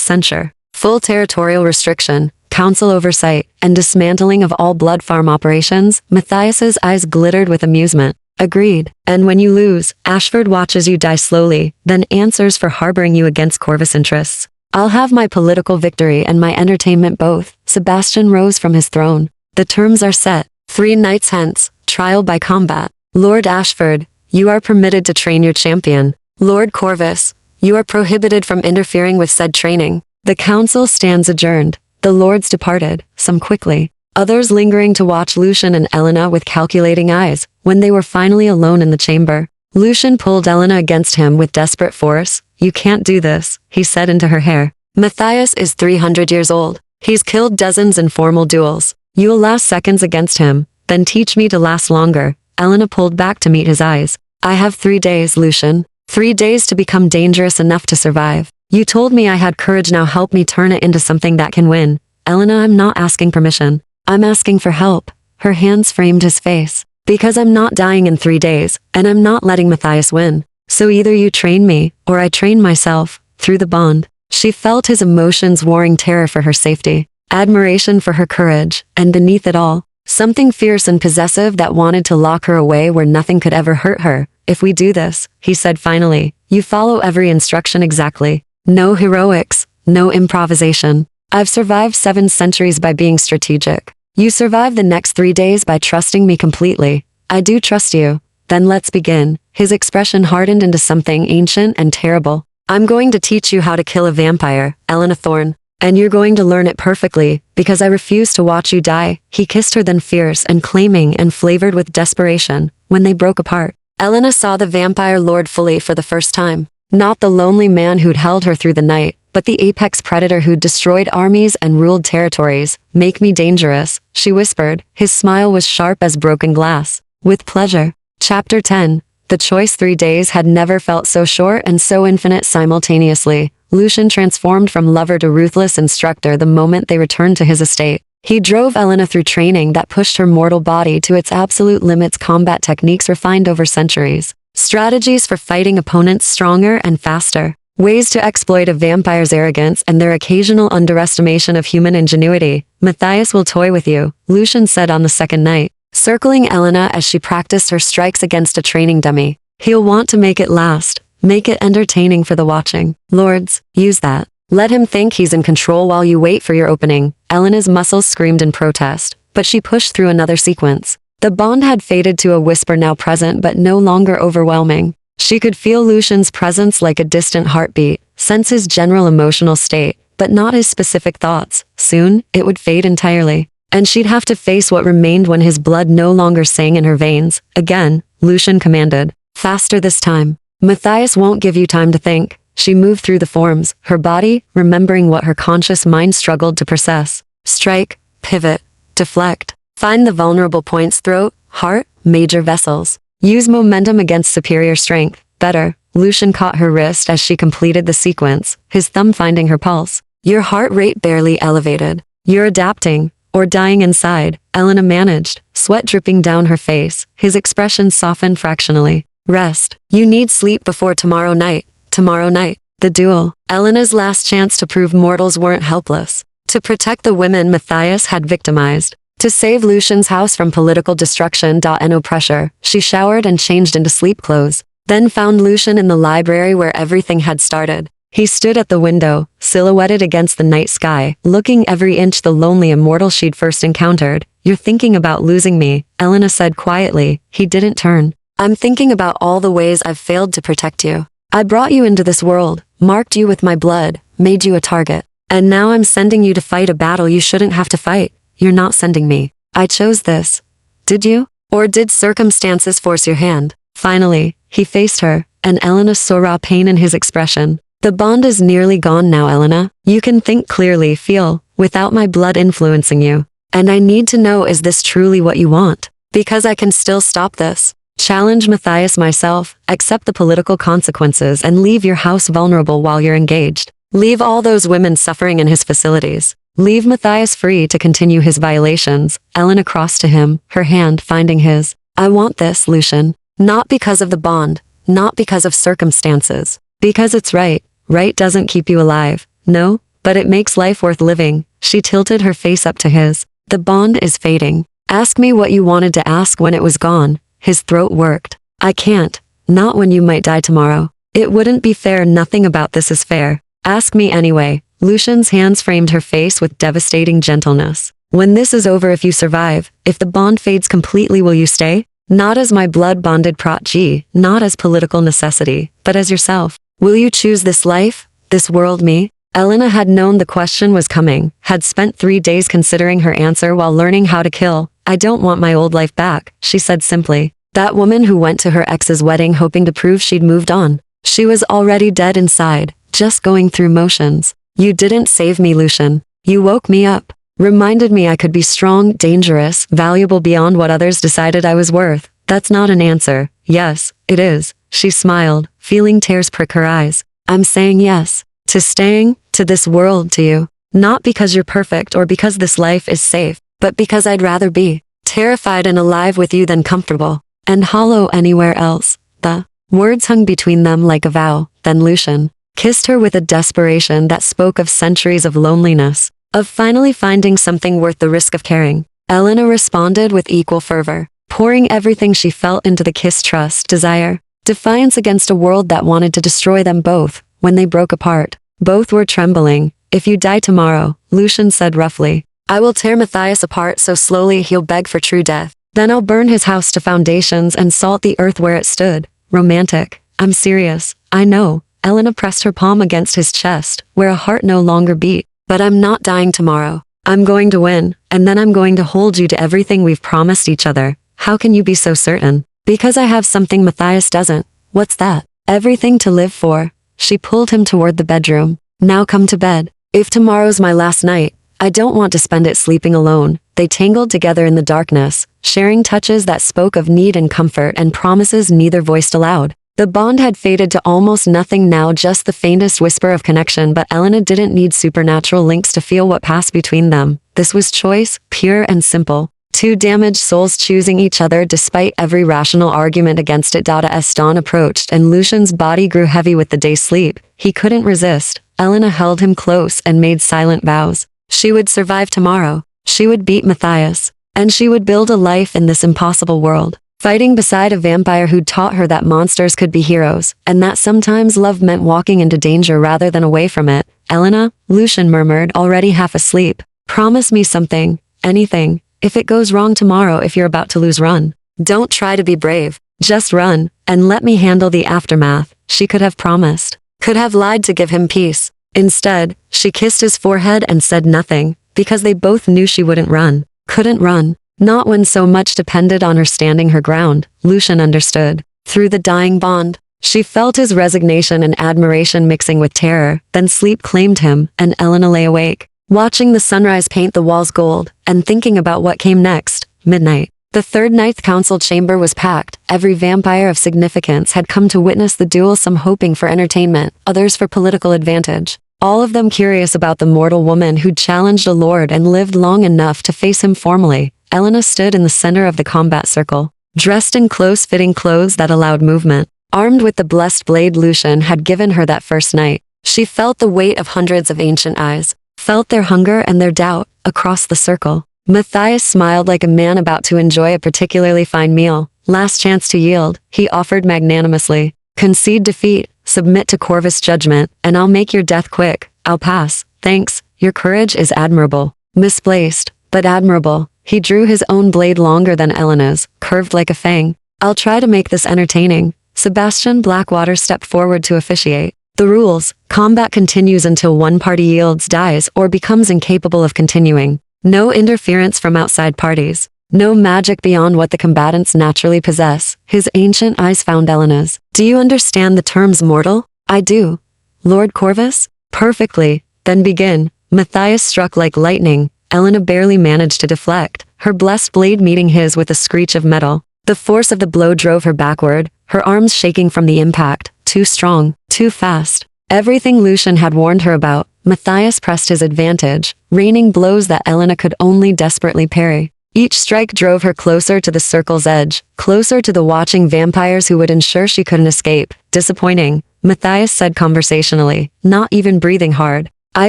censure. Full territorial restriction, council oversight, and dismantling of all blood farm operations. Matthias's eyes glittered with amusement. Agreed. And when you lose, Ashford watches you die slowly, then answers for harboring you against Corvus interests. I'll have my political victory and my entertainment both. Sebastian rose from his throne. The terms are set. 3 nights hence, trial by combat. Lord Ashford, you are permitted to train your champion. Lord Corvus, you are prohibited from interfering with said training. The council stands adjourned. The lords departed, some quickly, others lingering to watch Lucian and Elena with calculating eyes. When they were finally alone in the chamber, Lucian pulled Elena against him with desperate force. You can't do this, he said into her hair. Matthias is 300 years old. He's killed dozens in formal duels. You'll last seconds against him, then teach me to last longer. Elena pulled back to meet his eyes. I have 3 days, Lucian. 3 days to become dangerous enough to survive. You told me I had courage, now help me turn it into something that can win. Elena, I'm not asking permission. I'm asking for help. Her hands framed his face. Because I'm not dying in 3 days, and I'm not letting Matthias win. So either you train me, or I train myself. Through the bond, she felt his emotions warring terror for her safety, admiration for her courage, and beneath it all, something fierce and possessive that wanted to lock her away where nothing could ever hurt her. If we do this, he said finally, you follow every instruction exactly. No heroics, no improvisation. I've survived 7 centuries by being strategic. You survive the next 3 days by trusting me completely. I do trust you. Then let's begin. His expression hardened into something ancient and terrible. I'm going to teach you how to kill a vampire, Elena Thorne. And you're going to learn it perfectly, because I refuse to watch you die. He kissed her, then fierce and claiming and flavored with desperation. When they broke apart, Elena saw the vampire lord fully for the first time. Not the lonely man who'd held her through the night, but the apex predator who'd destroyed armies and ruled territories. Make me dangerous, she whispered. His smile was sharp as broken glass. With pleasure. Chapter 10. The choice 3 days had never felt so short and so infinite simultaneously. Lucian transformed from lover to ruthless instructor the moment they returned to his estate. He drove Elena through training that pushed her mortal body to its absolute limits, combat techniques refined over centuries, strategies for fighting opponents stronger and faster, ways to exploit a vampire's arrogance and their occasional underestimation of human ingenuity. Matthias will toy with you, Lucian said on the second night, circling Elena as she practiced her strikes against a training dummy. He'll want to make it last, make it entertaining for the watching. Lords, use that. Let him think he's in control while you wait for your opening. Elena's muscles screamed in protest, but she pushed through another sequence. The bond had faded to a whisper, now present but no longer overwhelming. She could feel Lucian's presence like a distant heartbeat, sense his general emotional state, but not his specific thoughts. Soon, it would fade entirely, and she'd have to face what remained when his blood no longer sang in her veins. Again, Lucian commanded. Faster this time. Matthias won't give you time to think. She moved through the forms, her body, remembering what her conscious mind struggled to process. Strike, pivot, deflect. Find the vulnerable points: throat, heart, major vessels. Use momentum against superior strength. Better. Lucian caught her wrist as she completed the sequence, his thumb finding her pulse. Your heart rate barely elevated. You're adapting, or dying inside, Elena managed, sweat dripping down her face. His expression softened fractionally. Rest. You need sleep before tomorrow night. Tomorrow night. The duel. Elena's last chance to prove mortals weren't helpless. To protect the women Matthias had victimized. To save Lucian's house from political destruction. No pressure. She showered and changed into sleep clothes. Then found Lucian in the library where everything had started. He stood at the window, silhouetted against the night sky, looking every inch the lonely immortal she'd first encountered. You're thinking about losing me, Elena said quietly. He didn't turn. I'm thinking about all the ways I've failed to protect you. I brought you into this world, marked you with my blood, made you a target. And now I'm sending you to fight a battle you shouldn't have to fight. You're not sending me. I chose this. Did you? Or did circumstances force your hand? Finally, he faced her, and Elena saw raw pain in his expression. The bond is nearly gone now, Elena. You can think clearly, feel, without my blood influencing you. And I need to know, is this truly what you want? Because I can still stop this. Challenge Matthias myself, accept the political consequences and leave your house vulnerable while you're engaged. Leave all those women suffering in his facilities. Leave Matthias free to continue his violations. Elena crossed to him, her hand finding his. I want this, Lucian. Not because of the bond, not because of circumstances. Because it's right. Right doesn't keep you alive. No, but it makes life worth living. She tilted her face up to his. The bond is fading. Ask me what you wanted to ask when it was gone. His throat worked. I can't. Not when you might die tomorrow. It wouldn't be fair. Nothing about this is fair. Ask me anyway. Lucian's hands framed her face with devastating gentleness. When this is over, if you survive, if the bond fades completely, will you stay? Not as my blood-bonded protege, not as political necessity, but as yourself. Will you choose this life, this world, me? Elena had known the question was coming, had spent 3 days considering her answer while learning how to kill. I don't want my old life back, she said simply. That woman who went to her ex's wedding hoping to prove she'd moved on. She was already dead inside, just going through motions. You didn't save me, Lucian. You woke me up. Reminded me I could be strong, dangerous, valuable beyond what others decided I was worth. That's not an answer. Yes, it is. She smiled, feeling tears prick her eyes. I'm saying yes. To staying, to this world, to you. Not because you're perfect or because this life is safe, but because I'd rather be terrified and alive with you than comfortable and hollow anywhere else. The words hung between them like a vow. Then Lucian kissed her with a desperation that spoke of centuries of loneliness, of finally finding something worth the risk of caring. Elena responded with equal fervor, pouring everything she felt into the kiss, trust, desire, defiance against a world that wanted to destroy them both. When they broke apart, both were trembling. If you die tomorrow, Lucian said roughly, I will tear Matthias apart so slowly he'll beg for true death. Then I'll burn his house to foundations and salt the earth where it stood. Romantic. I'm serious. I know. Elena pressed her palm against his chest, where a heart no longer beat. But I'm not dying tomorrow. I'm going to win, and then I'm going to hold you to everything we've promised each other. How can you be so certain? Because I have something Matthias doesn't. What's that? Everything to live for. She pulled him toward the bedroom. Now come to bed. If tomorrow's my last night, I don't want to spend it sleeping alone. They tangled together in the darkness, sharing touches that spoke of need and comfort and promises neither voiced aloud. The bond had faded to almost nothing now, just the faintest whisper of connection, but Elena didn't need supernatural links to feel what passed between them. This was choice, pure and simple. Two damaged souls choosing each other despite every rational argument against it. As dawn approached and Lucian's body grew heavy with the day's sleep, he couldn't resist. Elena held him close and made silent vows. She would survive tomorrow. She would beat Matthias. And she would build a life in this impossible world, fighting beside a vampire who'd taught her that monsters could be heroes, and that sometimes love meant walking into danger rather than away from it. Elena, Lucian murmured, already half asleep. Promise me something, anything. If it goes wrong tomorrow, if you're about to lose, run. Don't try to be brave. Just run, and let me handle the aftermath. She could have promised, could have lied to give him peace. Instead, she kissed his forehead and said nothing, because they both knew she wouldn't run, couldn't run. Not when so much depended on her standing her ground. Lucian understood. Through the dying bond, she felt his resignation and admiration mixing with terror. Then sleep claimed him, and Elena lay awake, watching the sunrise paint the walls gold, and thinking about what came next. Midnight. The third Ninth Council chamber was packed. Every vampire of significance had come to witness the duel, some hoping for entertainment, others for political advantage. All of them curious about the mortal woman who'd challenged a lord and lived long enough to face him formally. Elena stood in the center of the combat circle, dressed in close-fitting clothes that allowed movement. Armed with the blessed blade Lucian had given her that first night, she felt the weight of hundreds of ancient eyes, felt their hunger and their doubt, across the circle. Matthias smiled like a man about to enjoy a particularly fine meal. Last chance to yield, he offered magnanimously. Concede defeat, submit to Corvus' judgment, and I'll make your death quick. I'll pass. Thanks, your courage is admirable. Misplaced, but admirable. He drew his own blade longer than Elena's, curved like a fang. I'll try to make this entertaining. Sebastian Blackwater stepped forward to officiate. The rules: combat continues until one party yields, dies, or becomes incapable of continuing. No interference from outside parties. No magic beyond what the combatants naturally possess. His ancient eyes found Elena's. Do you understand the terms mortal? I do. Lord Corvus? Perfectly. Then begin. Matthias struck like lightning. Elena barely managed to deflect, her blessed blade meeting his with a screech of metal. The force of the blow drove her backward, her arms shaking from the impact. Too strong, too fast. Everything Lucian had warned her about, Matthias pressed his advantage, raining blows that Elena could only desperately parry. Each strike drove her closer to the circle's edge, closer to the watching vampires who would ensure she couldn't escape. Disappointing, Matthias said conversationally, not even breathing hard. I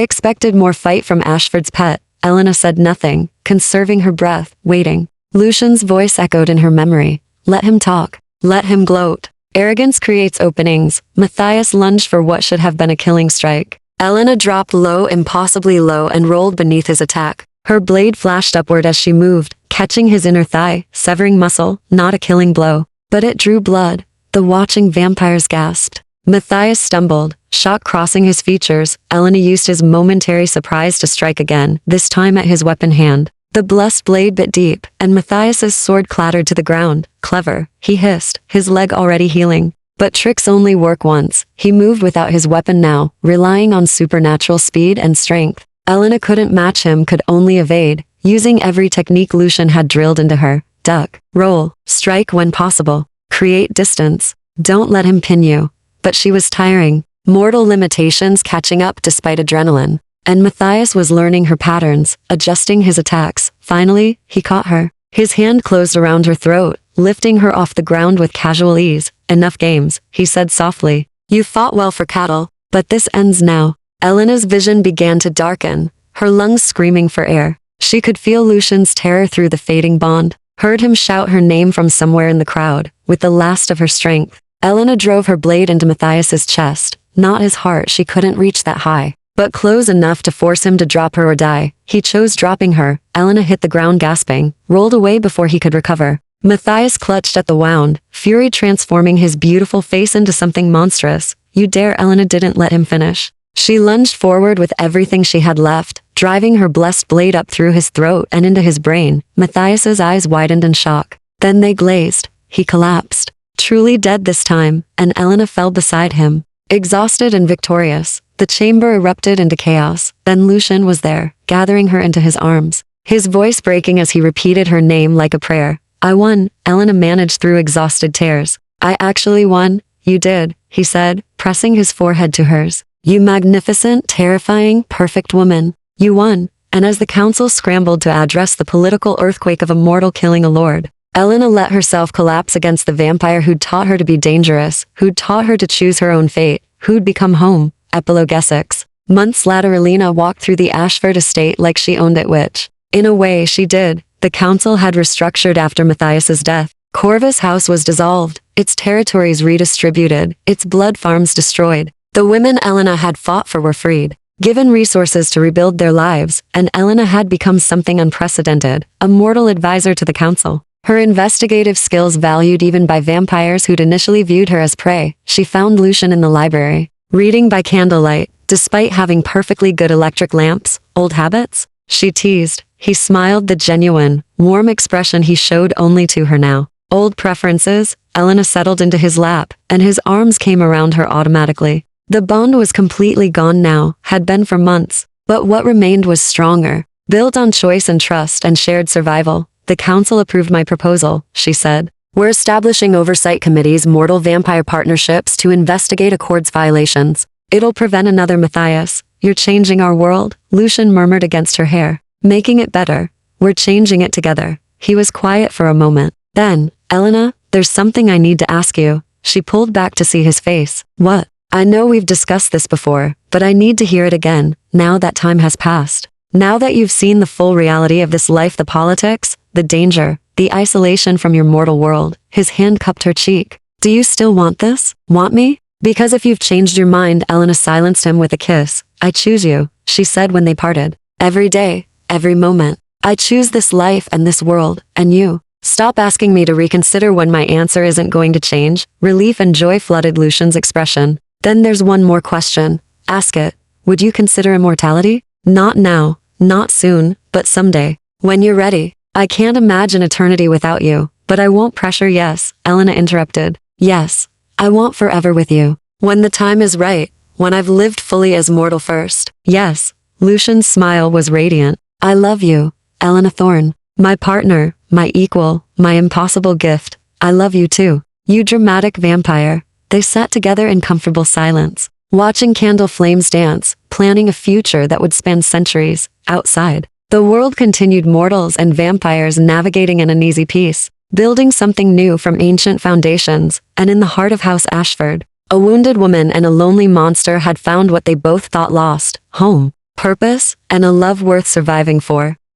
expected more fight from Ashford's pet. Elena said nothing, conserving her breath, waiting. Lucian's voice echoed in her memory. Let him talk. Let him gloat. Arrogance creates openings. Matthias lunged for what should have been a killing strike. Elena dropped low, impossibly low, and rolled beneath his attack. Her blade flashed upward as she moved, catching his inner thigh, severing muscle, not a killing blow. But it drew blood. The watching vampires gasped. Matthias stumbled, shock crossing his features. Elena used his momentary surprise to strike again, this time at his weapon hand. The blessed blade bit deep, and Matthias's sword clattered to the ground. Clever, he hissed, his leg already healing. But tricks only work once. He moved without his weapon now, relying on supernatural speed and strength. Elena couldn't match him, could only evade, using every technique Lucian had drilled into her. Duck, roll, strike when possible, create distance. Don't let him pin you. But she was tiring, mortal limitations catching up despite adrenaline. And Matthias was learning her patterns, adjusting his attacks. Finally, he caught her. His hand closed around her throat, lifting her off the ground with casual ease. Enough games, he said softly. You fought well for cattle, but this ends now. Elena's vision began to darken, her lungs screaming for air. She could feel Lucian's terror through the fading bond, heard him shout her name from somewhere in the crowd, with the last of her strength. Elena drove her blade into Matthias's chest, not his heart, she couldn't reach that high, but close enough to force him to drop her or die. He chose dropping her. Elena hit the ground gasping, rolled away before he could recover. Matthias clutched at the wound, fury transforming his beautiful face into something monstrous. You dare? Elena didn't let him finish. She lunged forward with everything she had left, driving her blessed blade up through his throat and into his brain. Matthias's eyes widened in shock. Then they glazed. He collapsed. Truly dead this time, and Elena fell beside him. Exhausted and victorious, the chamber erupted into chaos. Then Lucian was there, gathering her into his arms, his voice breaking as he repeated her name like a prayer. I won, Elena managed through exhausted tears. I actually won. You did, he said, pressing his forehead to hers. You magnificent, terrifying, perfect woman. You won. And as the council scrambled to address the political earthquake of a mortal killing a lord, Elena let herself collapse against the vampire who'd taught her to be dangerous, who'd taught her to choose her own fate, who'd become home. Epilogue Essex. Months later, Elena walked through the Ashford estate like she owned it, which, in a way, she did. The council had restructured after Matthias's death. Corvus House was dissolved, its territories redistributed, its blood farms destroyed. The women Elena had fought for were freed, given resources to rebuild their lives, and Elena had become something unprecedented, a mortal advisor to the council. Her investigative skills valued even by vampires who'd initially viewed her as prey. She found Lucian in the library, reading by candlelight, despite having perfectly good electric lamps. Old habits? She teased. He smiled, the genuine, warm expression he showed only to her now. Old preferences? Elena settled into his lap, and his arms came around her automatically. The bond was completely gone now, had been for months, but what remained was stronger, built on choice and trust and shared survival. The council approved my proposal, she said. We're establishing oversight committees, mortal vampire partnerships to investigate Accord's violations. It'll prevent another Matthias. You're changing our world, Lucian murmured against her hair. Making it better. We're changing it together. He was quiet for a moment. Then, Elena, there's something I need to ask you. She pulled back to see his face. What? I know we've discussed this before, but I need to hear it again, now that time has passed. Now that you've seen the full reality of this life, the politics, the danger, the isolation from your mortal world. His hand cupped her cheek. Do you still want this? Want me? Because if you've changed your mind, Elena silenced him with a kiss. I choose you, she said when they parted. Every day, every moment. I choose this life and this world, and you. Stop asking me to reconsider when my answer isn't going to change. Relief and joy flooded Lucian's expression. Then there's one more question. Ask it. Would you consider immortality? Not now, not soon, but someday. When you're ready. I can't imagine eternity without you, but I won't pressure. Yes, Elena interrupted. Yes, I want forever with you. When the time is right, when I've lived fully as mortal first. Yes, Lucian's smile was radiant. I love you, Elena Thorne. My partner, my equal, my impossible gift. I love you too. You dramatic vampire. They sat together in comfortable silence, watching candle flames dance, planning a future that would span centuries. Outside, the world continued, mortals and vampires navigating an uneasy peace, building something new from ancient foundations. And in the heart of House Ashford, a wounded woman and a lonely monster had found what they both thought lost: home, purpose, and a love worth surviving for.